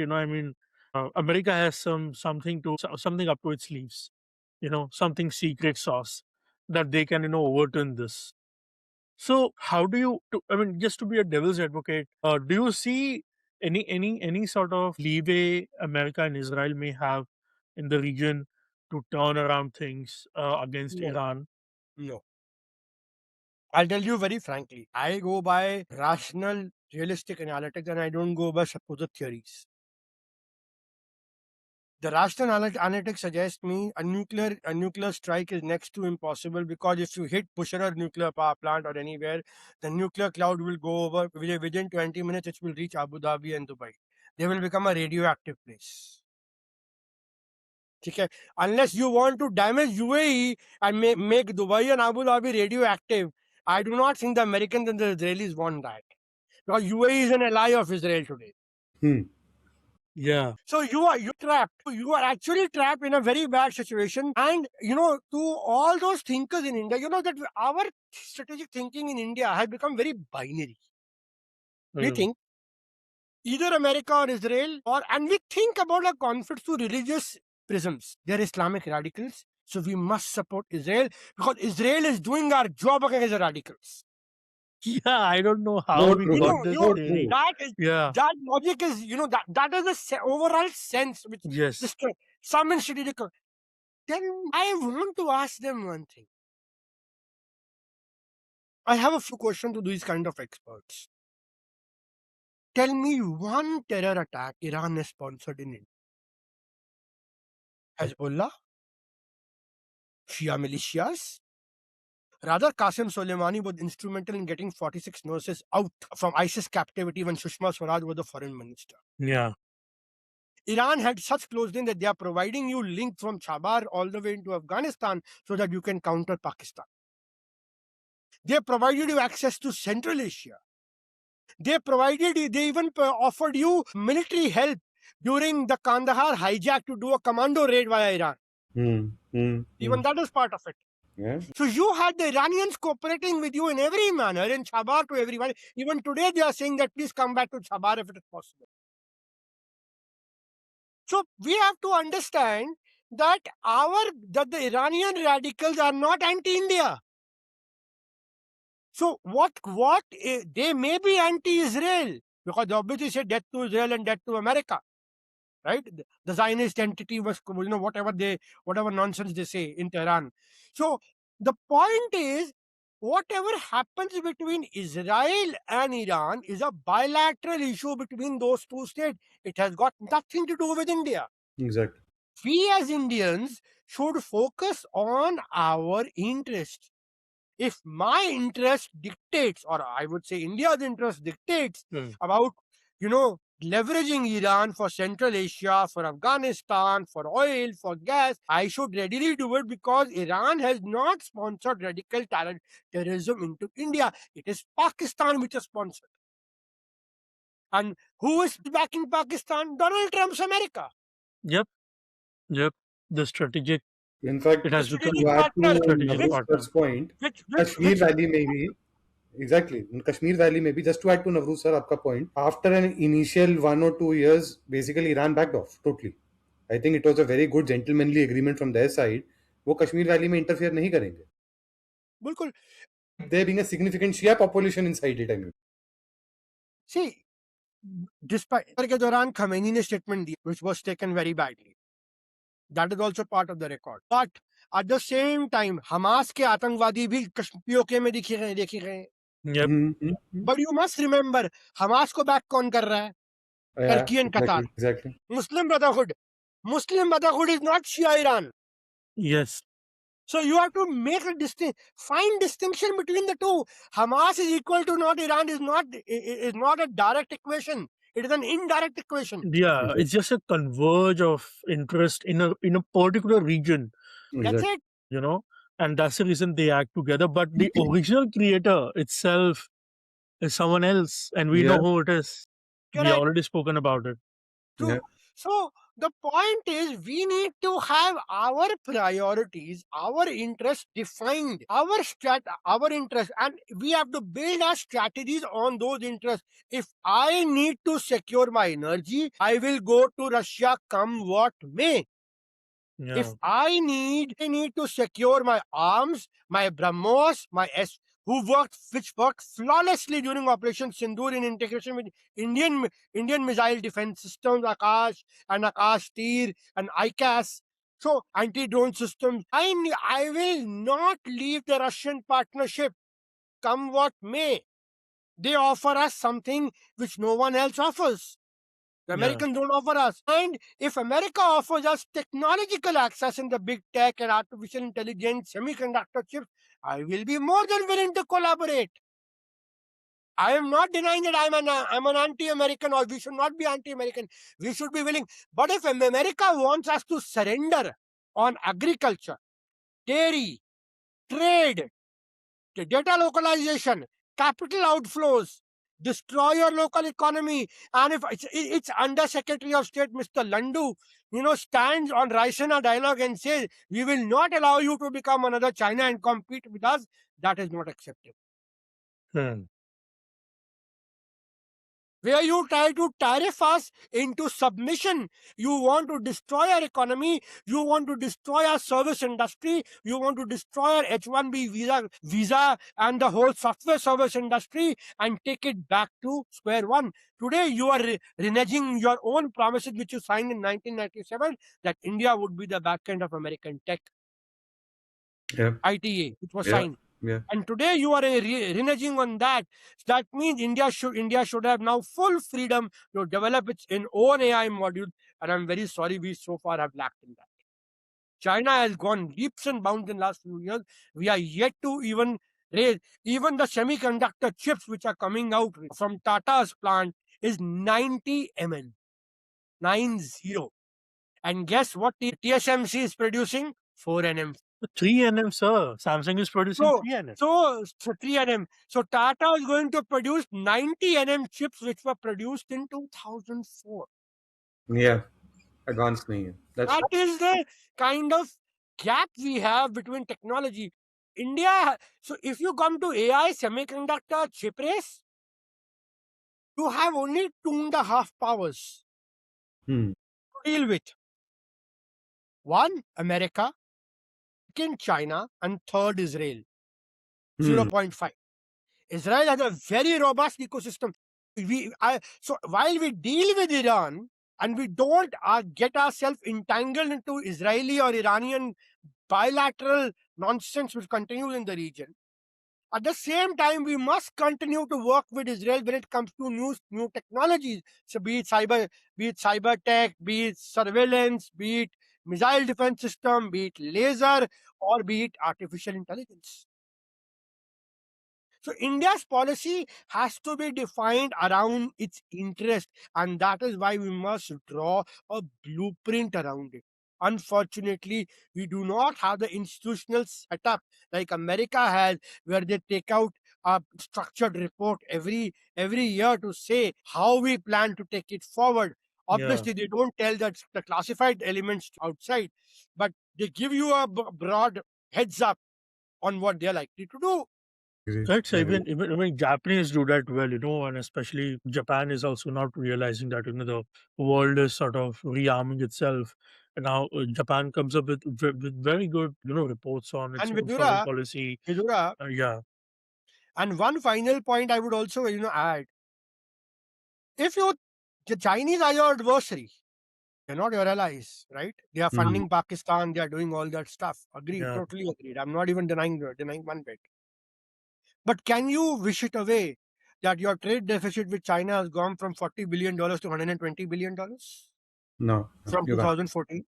America has something up to its sleeves, something secret sauce that they can overturn this. So how do you? Just to be a devil's advocate, do you see any sort of leeway America and Israel may have in the region to turn around things against No, Iran? no. I'll tell you very frankly, I go by rational, realistic analytics and I don't go by supposed theories. The rational analytics suggests me a nuclear strike is next to impossible, because if you hit Bushehr nuclear power plant or anywhere, the nuclear cloud will go over within 20 minutes. It will reach Abu Dhabi and Dubai. They will become a radioactive place. Okay? Unless you want to damage UAE and make Dubai and Abu Dhabi radioactive, I do not think the Americans and the Israelis want that, because UAE is an ally of Israel today. Yeah. So you're trapped. You are actually trapped in a very bad situation. And to all those thinkers in India, that our strategic thinking in India has become very binary. We think either America or Israel, and we think about the conflict through religious prisms. They're Islamic radicals, so we must support Israel because Israel is doing our job against the radicals. Yeah, I don't know how So we true. got this So theory. true. That logic is, that is the overall sense which Yes. some in strategic. Then I want to ask them one thing. I have a few questions to these kind of experts. Tell me one terror attack Iran has sponsored in India. Hezbollah, Shia militias. Rather, Qasem Soleimani was instrumental in getting 46 nurses out from ISIS captivity when Sushma Swaraj was the foreign minister. Yeah. Iran had such close links that they are providing you link from Chabar all the way into Afghanistan so that you can counter Pakistan. They provided you access to Central Asia. They even offered you military help during the Kandahar hijack to do a commando raid via Iran. Even that is part of it. Yeah. So you had the Iranians cooperating with you in every manner, in Chabar to everyone. Even today they are saying that please come back to Chabar if it is possible. So we have to understand that the Iranian radicals are not anti-India. So what they may be anti-Israel, because they obviously say death to Israel and death to America, right? The Zionist entity was, whatever nonsense they say in Tehran. So the point is, whatever happens between Israel and Iran is a bilateral issue between those two states. It has got nothing to do with India. Exactly. We as Indians should focus on our interest. If my interest dictates, or I would say India's interest dictates about, leveraging Iran for Central Asia, for Afghanistan, for oil, for gas, I should readily do it because Iran has not sponsored radical terrorism into India. It is Pakistan which has sponsored. And who is backing Pakistan? Donald Trump's America. Yep. The strategic. In fact, It has to become add to strategic Navroop's partner. first point, Kashmir Valley maybe. Exactly. In Kashmir Valley maybe, just to add to Navroop sir, आपका point, after an initial 1 or 2 years, basically Iran backed off totally. I think it was a very good gentlemanly agreement from their side. वो Kashmir valley में interfere नहीं करेंगे. बिल्कुल. There being a significant Shia population inside it, I mean. See, despite के दौरान Khamenei ने statement the, which was taken very badly. That is also part of the record. But at the same time, Hamas के आतंकवादी भी POK में देखे गए. Yep. But you must remember, Hamas को back कौन कर रहा है? Yeah, Turkey and Qatar. exactly. Muslim Brotherhood. Muslim Brotherhood is not Shia Iran. Yes. So you have to make a fine distinction between the two. Hamas is equal to not Iran is not a direct equation. It is an indirect equation. Yeah, it's just a converge of interest in a particular region, That's it. you know, and that's the reason they act together. But the original creator itself is someone else, and we know who it is. We Correct. already spoken about it. True. Yeah. So the point is, we need to have our priorities, our interests defined, our interests, and we have to build our strategies on those interests. If I need to secure my energy, I will go to Russia come what may. Yeah. If I need to secure my arms, my BrahMos, which worked flawlessly during Operation Sindoor in integration with Indian missile defense systems, Akash and Akash Tir and ICAS. So anti-drone systems. I will not leave the Russian partnership, come what may. They offer us something which no one else offers. The Americans don't offer us. And if America offers us technological access in the big tech and artificial intelligence, semiconductor chips, I will be more than willing to collaborate. I am not denying that I'm an anti-American, or we should not be anti-American. We should be willing. But if America wants us to surrender on agriculture, dairy, trade, data localization, capital outflows, destroy your local economy, and if it's Under Secretary of State Mr. Landu, stands on Raisina dialogue and says we will not allow you to become another China and compete with us, that is not acceptable. Where you try to tariff us into submission, you want to destroy our economy, you want to destroy our service industry, you want to destroy our H-1B visa and the whole software service industry and take it back to square one. Today, you are reneging your own promises which you signed in 1997 that India would be the back end of American tech. ITA, which was signed. And today you are reneging on that. That means India should have now full freedom to develop its own AI module. And I'm very sorry, we so far have lacked in that. China has gone leaps and bounds in the last few years. We are yet to even raise. Even the semiconductor chips which are coming out from Tata's plant is 90 mm. 90. And guess what TSMC is producing? 4 nm. 3 nm, sir. Samsung is producing 3 nm. So 3 nm. So Tata is going to produce 90 nm chips which were produced in 2004. Yeah, advanced nahi hai. That is the kind of gap we have between technology. India, so if you come to AI semiconductor chip race, you have only 2.5 powers to deal with. One, America, second, China, and third, Israel. 0.5. Israel has a very robust ecosystem. So while we deal with Iran and we don't get ourselves entangled into Israeli or Iranian bilateral nonsense which continues in the region, at the same time, we must continue to work with Israel when it comes to new technologies. So be it cyber tech, be it surveillance, be it missile defense system, be it laser, or be it artificial intelligence. So India's policy has to be defined around its interest, and that is why we must draw a blueprint around it. Unfortunately, we do not have the institutional setup like America has, where they take out a structured report every year to say how we plan to take it forward. Obviously, they don't tell the classified elements outside, but they give you a broad heads up on what they're likely to do. Right. So even Japanese do that well, and especially Japan is also not realizing that the world is sort of rearming itself, and now Japan comes up with very good reports on its And own foreign policy. Vidura, Yeah. and one final point I would also add: if the Chinese are your adversary, They're not your allies, right? They are funding Pakistan. They are doing all that stuff. Agreed, Yeah. totally agreed. I'm not even denying one bit. But can you wish it away that your trade deficit with China has gone from $40 billion to $120 billion No, no, from you can't. 2014?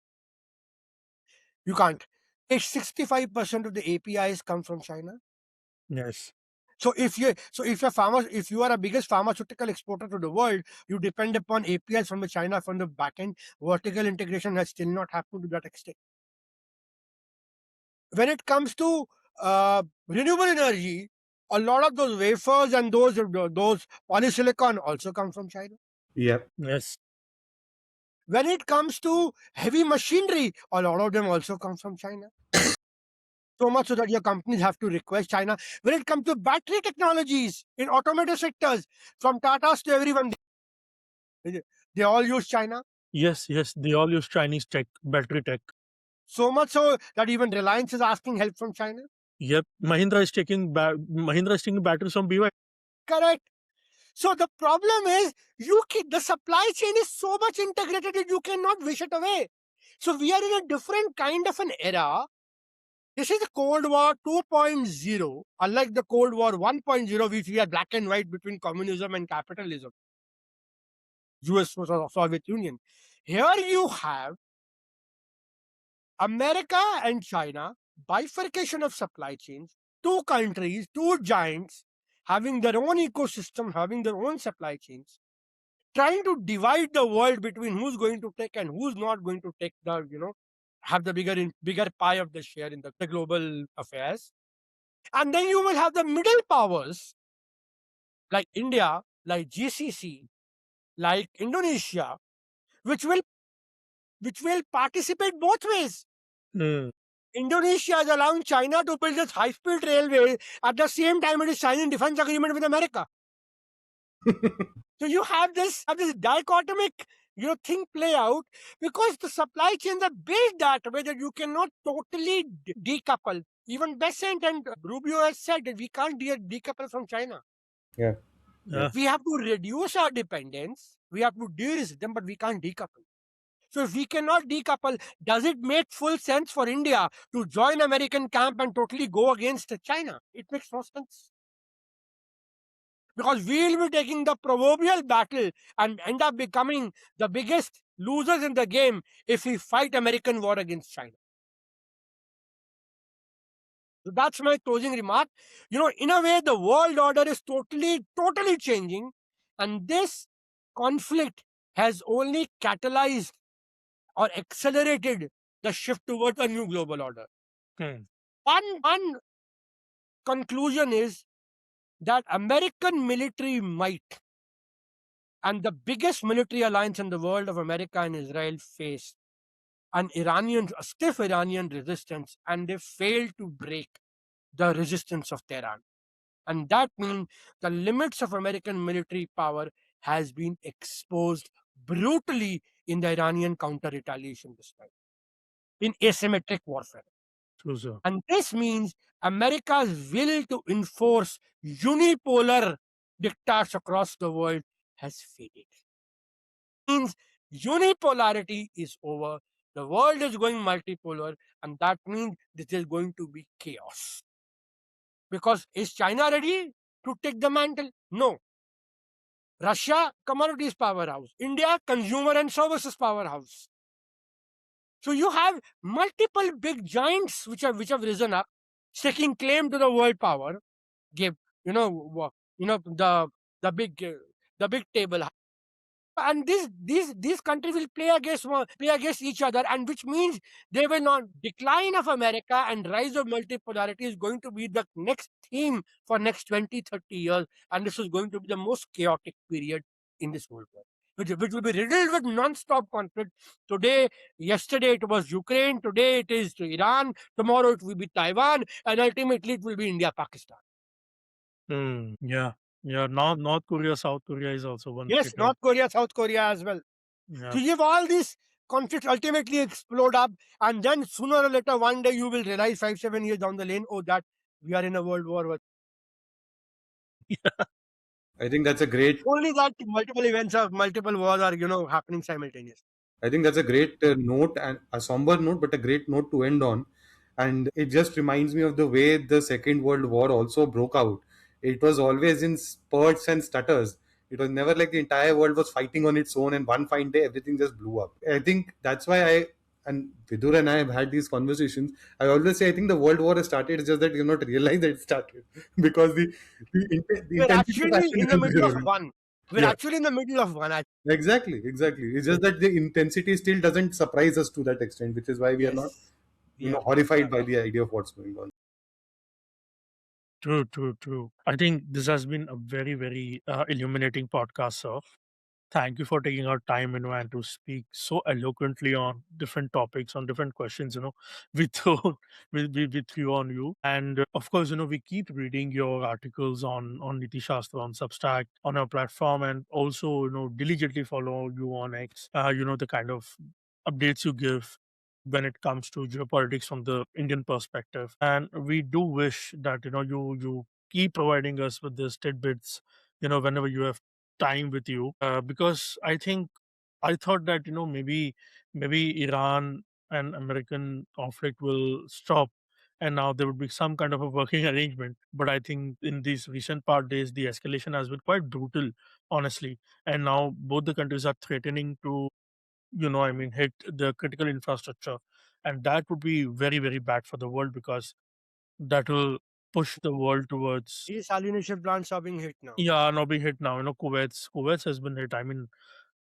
You can't. 65% of the APIs come from China. Yes. If you are a biggest pharmaceutical exporter to the world, you depend upon APIs from the China from the back end. Vertical integration has still not happened to that extent. When it comes to renewable energy, a lot of those wafers and those polysilicon also come from China. Yep. Yes. When it comes to heavy machinery, a lot of them also come from China. So much so that your companies have to request China. When it comes to battery technologies in automotive sectors, from Tatas to everyone, they all use China. Yes. Yes. They all use Chinese tech, battery tech. So much so that even Reliance is asking help from China. Yep. Mahindra is taking batteries from BY. Correct. So the problem is the supply chain is so much integrated that you cannot wish it away. So we are in a different kind of an era. This is the Cold War 2.0, unlike the Cold War 1.0, which we are black and white between communism and capitalism, US or Soviet Union. Here you have America and China, bifurcation of supply chains, two countries, two giants, having their own ecosystem, having their own supply chains, trying to divide the world between who's going to take and who's not going to take have the bigger pie of the share in the global affairs. And then you will have the middle powers like India, like GCC, like Indonesia, which will participate both ways. Hmm. Indonesia is allowing China to build its high-speed railway at the same time it is signing defense agreement with America. So you have this dichotomic thing play out because the supply chains are built that way that you cannot totally decouple. Even Besant and Rubio has said that we can't decouple from China. Yeah. Yeah. We have to reduce our dependence. We have to de-risk them, but we can't decouple. So if we cannot decouple, does it make full sense for India to join American camp and totally go against China? It makes no sense. Because we will be taking the proverbial battle and end up becoming the biggest losers in the game if we fight American war against China. So that's my closing remark. In a way, the world order is totally changing. And this conflict has only catalyzed or accelerated the shift towards a new global order. Hmm. One conclusion is that American military might and the biggest military alliance in the world of America and Israel face a stiff Iranian resistance, and they failed to break the resistance of Tehran. And that means the limits of American military power has been exposed brutally in the Iranian counter-retaliation this time, in asymmetric warfare. True, sir. And this means America's will to enforce unipolar diktats across the world has faded. Means unipolarity is over. The world is going multipolar, and that means this is going to be chaos. Because is China ready to take the mantle? No. Russia, commodities powerhouse. India, consumer and services powerhouse. So you have multiple big giants which have risen up, staking claim to the world power. Give the big table, and these countries will play against each other, and which means they will not decline of America and rise of multipolarity is going to be the next theme for next 20-30 years, and this is going to be the most chaotic period in this whole world, which will be riddled with non-stop conflict. Yesterday it was Ukraine, today it is Iran, tomorrow it will be Taiwan, and ultimately it will be India, Pakistan. Hmm. Yeah. Yeah. Now North Korea, South Korea is also one Yes, threat. North Korea, South Korea as well. Yeah. So if all these conflicts ultimately explode up, and then sooner or later, one day you will realize 5-7 years down the lane, that we are in a world war. I think that's a great. Only that multiple events of multiple wars are happening simultaneously. I think that's a great note, and a somber note, but a great note to end on. And it just reminds me of the way the Second World War also broke out. It was always in spurts and stutters. It was never like the entire world was fighting on its own, and one fine day everything just blew up. I think that's why and Vidur and I have had these conversations. I always say I think the World War has started. It's just that you not realize that it started because the We're intensity of actually action in the isn't middle there. of one. We're Yeah, actually in the middle of one. exactly, exactly. It's just that the intensity still doesn't surprise us to that extent, which is why we are not, Yes, we have. horrified by the idea of what's going on. True, true, true. I think this has been a very, very illuminating podcast, sir. Thank you for taking our time, and to speak so eloquently on different topics, on different questions, with with you on you. And of course, we keep reading your articles on Niti Shastra, on Substack, on our platform, and also, diligently follow you on X. The kind of updates you give when it comes to geopolitics from the Indian perspective. And we do wish that, you keep providing us with these tidbits, whenever you have time with you, because I thought that, maybe Iran and American conflict will stop, and now there would be some kind of a working arrangement. But I think in these recent part days the escalation has been quite brutal, honestly. And now both the countries are threatening to, hit the critical infrastructure, and that would be very, very bad for the world, because that will push the world towards, Desalination plants are being hit now. yeah, now being hit now. Kuwait has been hit. I mean,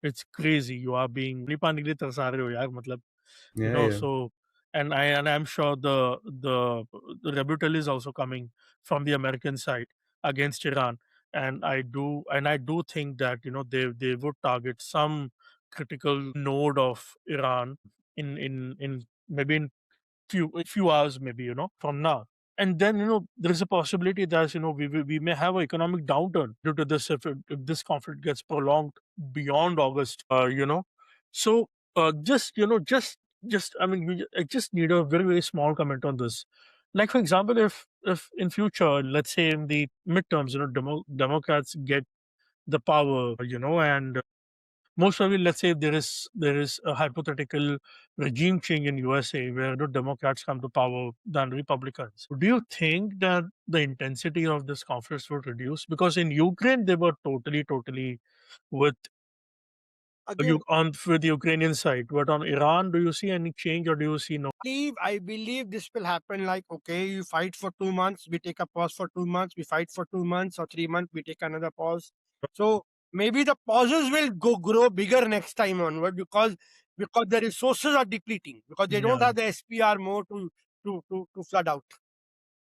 it's crazy. You are being पानी के लिए तरसा रहे हो यार, मतलब, Yeah, yeah. so. And I'm sure the rebuttal is also coming from the American side against Iran. And I do think that, they would target some critical node of Iran in maybe in few hours, maybe, from now. And then, there is a possibility that, we may have an economic downturn due to this, if this conflict gets prolonged beyond August, so, just I mean, I just need a very, very small comment on this. Like, for example, if in future, let's say in the midterms, Democrats get the power, and most probably, let's say there is a hypothetical regime change in USA where, Democrats come to power than Republicans. Do you think that the intensity of this conflict would reduce? Because in Ukraine they were totally, totally with Again, with the Ukrainian side, but on Iran, do you see any change, or do you see no? I believe this will happen like, okay, you fight for 2 months, we take a pause for 2 months, we fight for 2 months or 3 months, we take another pause. So maybe the pauses will grow bigger next time onward, because the resources are depleting, because they don't Yeah. have the SPR more to flood out.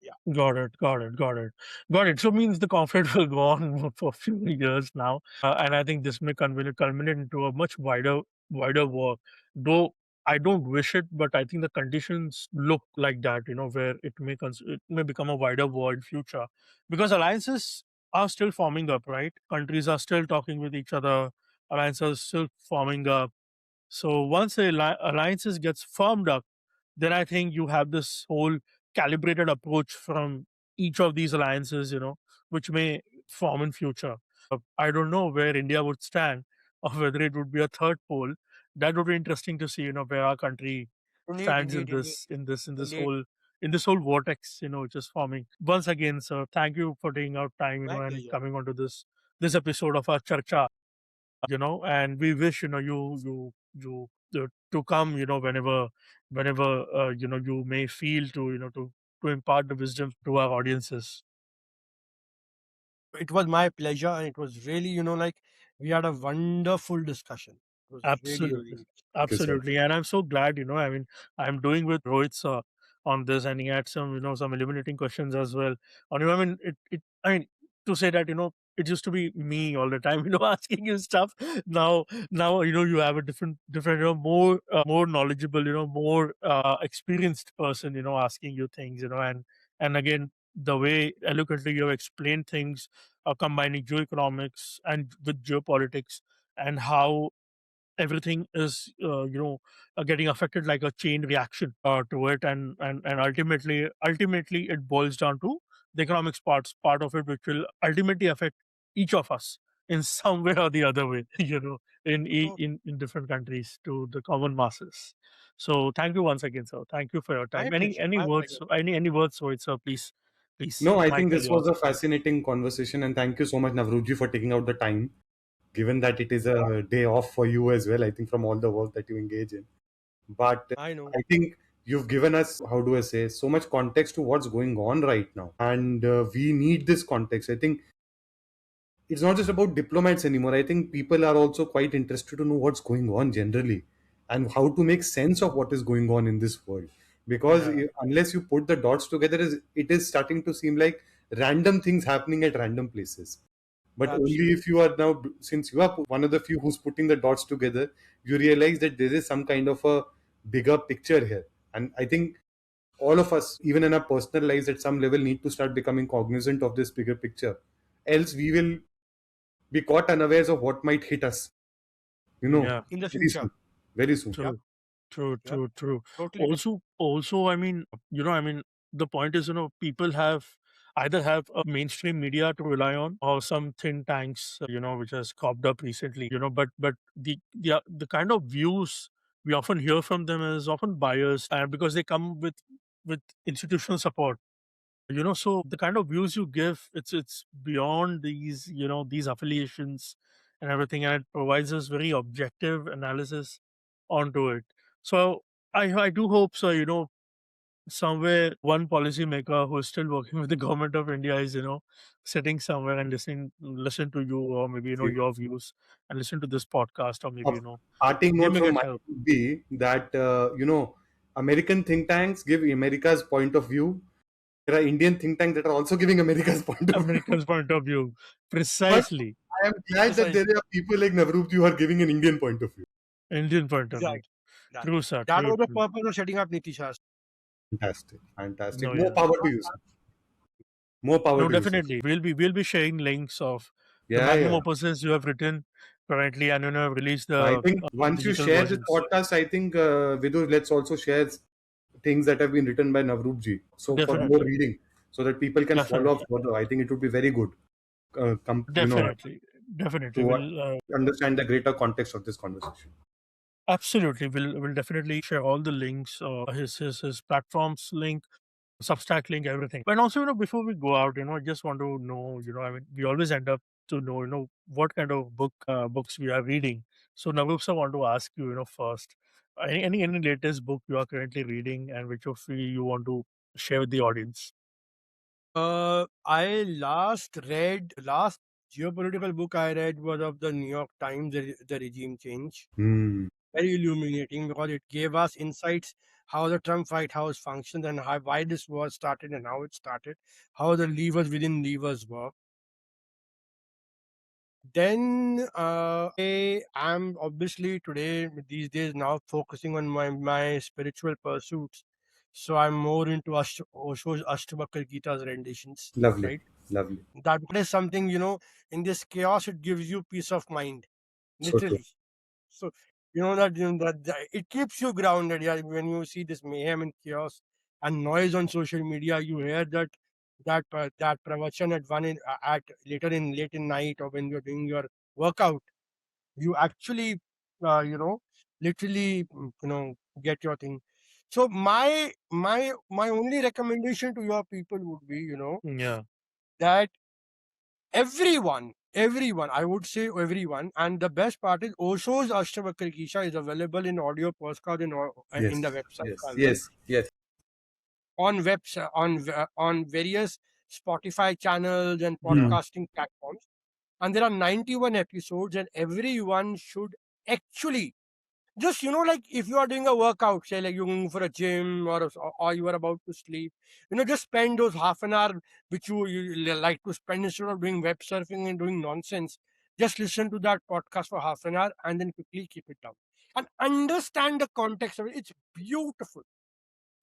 Yeah. Got it, got it, got it, got it. So means the conflict will go on for a few years now, and I think this may culminate into a much wider war. Though I don't wish it, but I think the conditions look like that. Where it may become a wider war in future, because alliances are still forming up, right? Countries are still talking with each other. Alliances are still forming up. So once the alliances gets firmed up, then I think you have this whole calibrated approach from each of these alliances, which may form in future. I don't know where India would stand, or whether it would be a third pole. That would be interesting to see, where our country Indeed, stands indeed, indeed, indeed. in this whole vortex, which is forming. Once again, sir, thank you for taking out time, My and pleasure. coming onto this episode of our Charcha, and we wish, to come, whenever, you may feel to, to impart the wisdom to our audiences. It was my pleasure, and it was really, like, we had a wonderful discussion. It was really, Absolutely. really. Thank you, sir. Absolutely. And I'm so glad, I mean, I'm doing with Rohit on this, and he had some, some illuminating questions as well. I mean, I mean, to say that, it used to be me all the time, asking you stuff. Now, you have a different, more knowledgeable, more experienced person, asking you things, and again, the way eloquently you have explained things, combining geoeconomics and with geopolitics, and how everything is, getting affected like a chain reaction to it, and ultimately it boils down to the economics part of it, which will ultimately affect each of us in some way or the other way, So in different countries to the common masses. So thank you once again, sir. Thank you for your my time. pleasure, Any my words? pleasure. Any words for it, sir? Please, No, I think Michael, this was yours. a fascinating conversation, and thank you so much, Navroopji, for taking out the time. Given that it is a day off for you as well, I think from all the work that you engage in. But I know. I think you've given us, how do I say, so much context to what's going on right now, and we need this context. I think it's not just about diplomats anymore. I think people are also quite interested to know what's going on generally and how to make sense of what is going on in this world. Because Yeah, unless you put the dots together, it is starting to seem like random things happening at random places. But only absolutely. if you are now, since you are one of the few who's putting the dots together, you realize that there is some kind of a bigger picture here. And I think all of us, even in our personal lives, at some level, need to start becoming cognizant of this bigger picture. Else, we will be caught unawares of what might hit us, you know, Yeah, In the very future. soon. Very soon. Yep, true. True, yep, true, true. totally right. Also, I mean, the point is, people either have a mainstream media to rely on or some think tanks, which has cropped up recently, but the kind of views we often hear from them is often biased, because they come with institutional support. So the kind of views you give, it's beyond these affiliations and everything, and it provides us very objective analysis onto it. So I do hope so, somewhere one policymaker who is still working with the government of India is, sitting somewhere and listen to you, or maybe your views, and listen to this podcast, or maybe A parting they note may from get my help. would be that, American think tanks give America's point of view. There are Indian think tanks that are also giving America's point of view. Americans' point of view, But precisely. I am glad that there Precisely. are people like Navroop who are giving an Indian point of view. Indian point of view. Exactly. That, True, sir. that True, was the true. purpose of setting up Niti Shastri. Fantastic. Fantastic. No, More yeah. power to you, sir. More power No, to you, sir. definitely. We'll be sharing links of the Yeah, magnum yeah. opuses you have written currently, and release So I the think once you digital share this versions. podcast, I think, Vidur, let's also share things that have been written by Navroop. So for more Definitely, reading, so that people can follow up definitely, further. I think it would be very good, definitely, definitely. to We'll understand the greater context of this conversation. absolutely we'll definitely share all the links, his platforms link, Substack link, everything. And also, before we go out, I just want to know, we always end up to know, what kind of books we are reading. So, Navroop, I want to ask you, first, any latest book you are currently reading, and which of you want to share with the audience? I last geopolitical book I read was of the New York Times, the regime change. Hmm. Very illuminating because it gave us insights how the Trump White House functions and why this war started and how it started, how the levers within levers work. Then I am obviously today these days now focusing on my spiritual pursuits. So I'm more into Osho's Ashtabakar Gita's renditions, Lovely, right? lovely. That is something, in this chaos, it gives you peace of mind, So true. literally. So, that it keeps you grounded. Yeah, when you see this mayhem and chaos and noise on social media, you hear that pravachan at at late in night, or when you're doing your workout, you actually, uh, you know, literally, get your thing. So my only recommendation to your people would be, Yeah, that everyone, I would say everyone, and the best part is Osho's Ashtavakra Kisha is available in audio postcard in the Yes, website yes, as well, yes, yes. on on various Spotify channels and Hmm. podcasting platforms, and there are 91 episodes, and everyone should actually just, like if you are doing a workout, say like you're going for a gym, or you are about to sleep, just spend those half an hour which you like to spend, instead of doing web surfing and doing nonsense. Just listen to that podcast for half an hour and then quickly keep it down and understand the context of it. It's beautiful.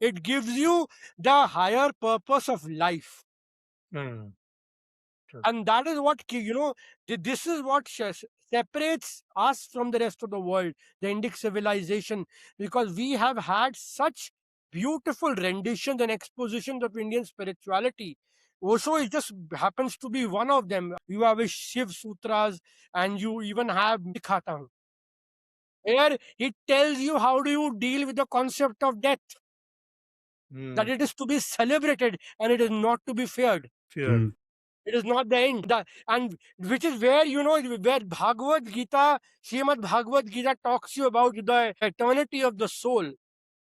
It gives you the higher purpose of life. mm, true. And that is what this is what separates us from the rest of the world, the Indic civilization, because we have had such beautiful renditions and expositions of Indian spirituality, Osho it just happens to be one of them. You have his Shiv Sutras, and you even have Dikhata. Here it tells you how do you deal with the concept of death. That it is to be celebrated and it is not to be feared. Fear. It is not the end. And which is where, where Bhagavad Gita, Srimad Bhagavad Gita talks you about the eternity of the soul.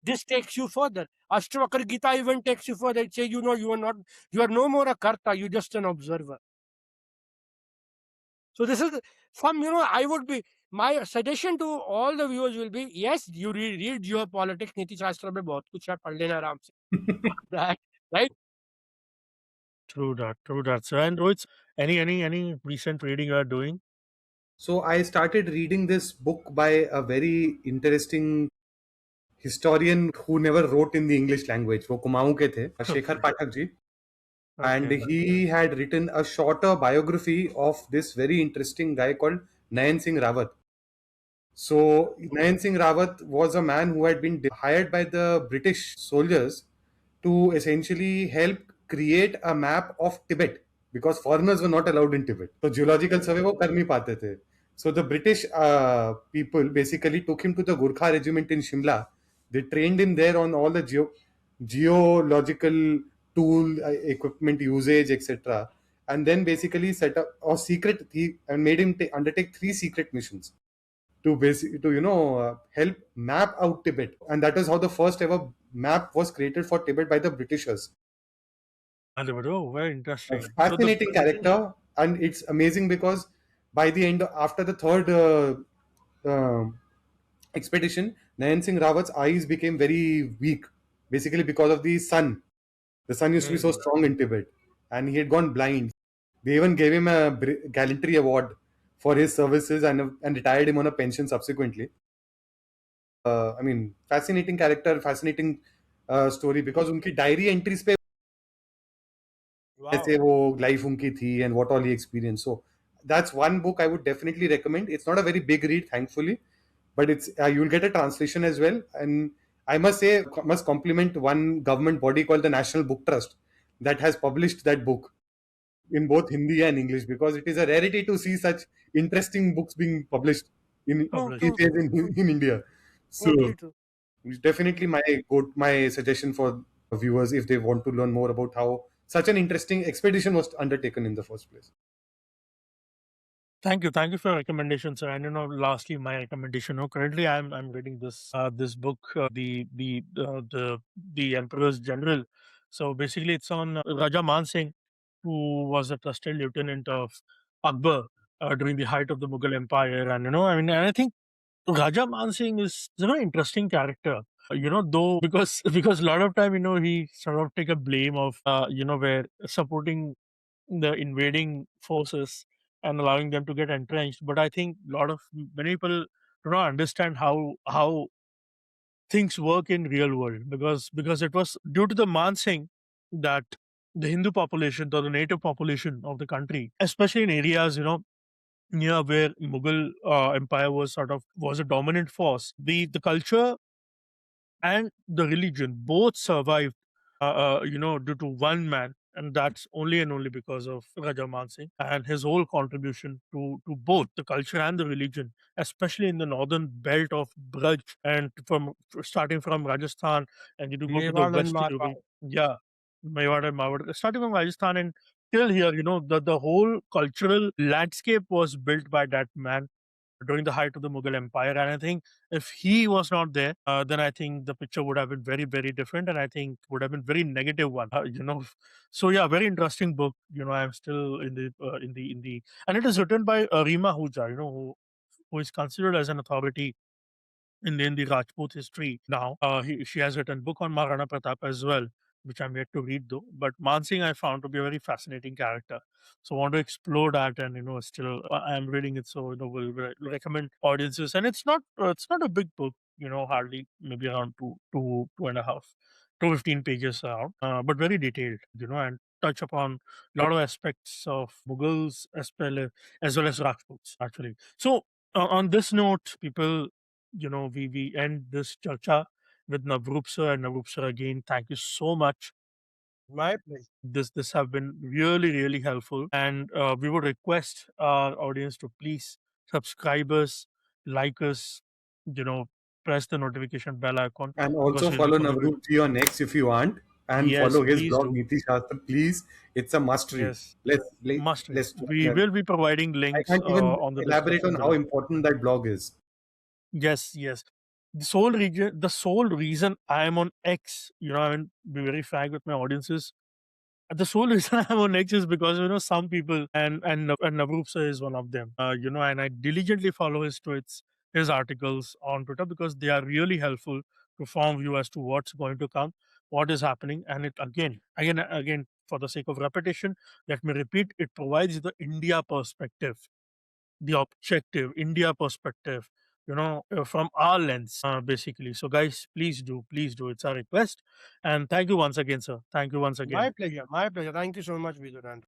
This takes you further. Ashtavakra Gita even takes you further. It says, you are no more a karta, you're just an observer. So this is some, my suggestion to all the viewers will be, yes, you read geopolitics, Niti Shastra mein bahut kuch hai, pad lena aaram se. That, right? True that. True that. So, and Rohit, any recent reading you are doing? So I started reading this book by a very interesting historian who never wrote in the English language. वो कुमाऊं के थे, Shekhar Pathak ji. And Okay. he had written a shorter biography of this very interesting guy called Nayan Singh Rawat. So Nayan Singh Rawat was a man who had been hired by the British soldiers to essentially help create a map of Tibet because foreigners were not allowed in Tibet. So geological survey वो कर नहीं पाते थे. So the British people basically took him to the Gurkha regiment in Shimla. They trained him there on all the geological tool equipment usage, etc. And then basically set up a secret and made him undertake 3 secret missions to help map out Tibet, and that is how the first ever map was created for Tibet by the Britishers. Oh, very interesting. So Fascinating character, and it's amazing because by the end, after the third expedition, Nayan Singh Rawat's eyes became very weak, basically because of the sun. The sun used to be so strong in Tibet, and he had gone blind. They even gave him a gallantry award for his services and retired him on a pension subsequently. I mean, fascinating character, fascinating story because उनकी diary entries पे कैसे वो life उनकी थी and what all he experienced. So that's one book I would definitely recommend. It's not a very big read, thankfully, but it's you'll get a translation as well. And I must say, must compliment one government body called the National Book Trust that has published that book in both Hindi and English because it is a rarity to see such interesting books being published in published. in India. So it's definitely my suggestion for viewers if they want to learn more about how such an interesting expedition was undertaken in the first place. Thank you for your recommendation, sir. And lastly, my recommendation. Currently, I'm reading this book, the Emperor's General. So basically, it's on Raja Man Singh, who was a trusted lieutenant of Akbar during the height of the Mughal Empire, and and I think Raja Man Singh is a very interesting character. Though because a lot of time he sort of take a blame of where supporting the invading forces and allowing them to get entrenched. But I think many people do not understand how things work in real world because it was due to the Man Singh that the Hindu population or the native population of the country, especially in areas near where Mughal empire was a dominant force, the culture and the religion both survived, due to one man, and that's only and only because of Raja Man Singh and his whole contribution to both the culture and the religion, especially in the northern belt of Braj and starting from Rajasthan and you go to the Mewar and west, Marwar. yeah, Mewar and Mawar, starting from Rajasthan and till here, the whole cultural landscape was built by that man during the height of the Mughal Empire. And I think if he was not there, then I think the picture would have been very, very different, and I think would have been very negative one. So yeah, very interesting book. I'm still in the, and it is written by Rima Huja. Who is considered as an authority in the Rajput history now. She has written book on Maharana Pratap as well, which I'm yet to read though. But Man Singh I found to be a very fascinating character. So I want to explore that, and still I'm reading it. So will recommend audiences, and it's not a big book. Hardly maybe around two and a half, 215 pages around, but very detailed. And touch upon a lot of aspects of Mughals as well as Rajputs actually. So on this note, people, we end this charcha with Navroop sir. And Navroop sir, again, thank you so much My pleasure. This have been really helpful, and we would request our audience to please subscribe us, like us, you know, press the notification bell icon, And because also we'll be follow putting it. Navroop Ji on X if you want, and Yes, follow his please blog do. Niti Shastra. Please, it's a must read. Yes, Let's must read. let's. We will be providing I links can't even on the elaborate description on how below. important that blog is. Yes. The sole reason I am on X, I mean, be very frank with my audiences. The sole reason I'm on X is because some people, and Navroop sir is one of them. And I diligently follow his tweets, his articles on Twitter, because they are really helpful to form view as to what's going to come, what is happening, and it again, for the sake of repetition, let me repeat: it provides the India perspective, the objective India perspective, from our lens, basically. So, guys, please do. It's our request, and thank you once again, sir. Thank you once again. My pleasure. My pleasure. Thank you so much, Vidurant.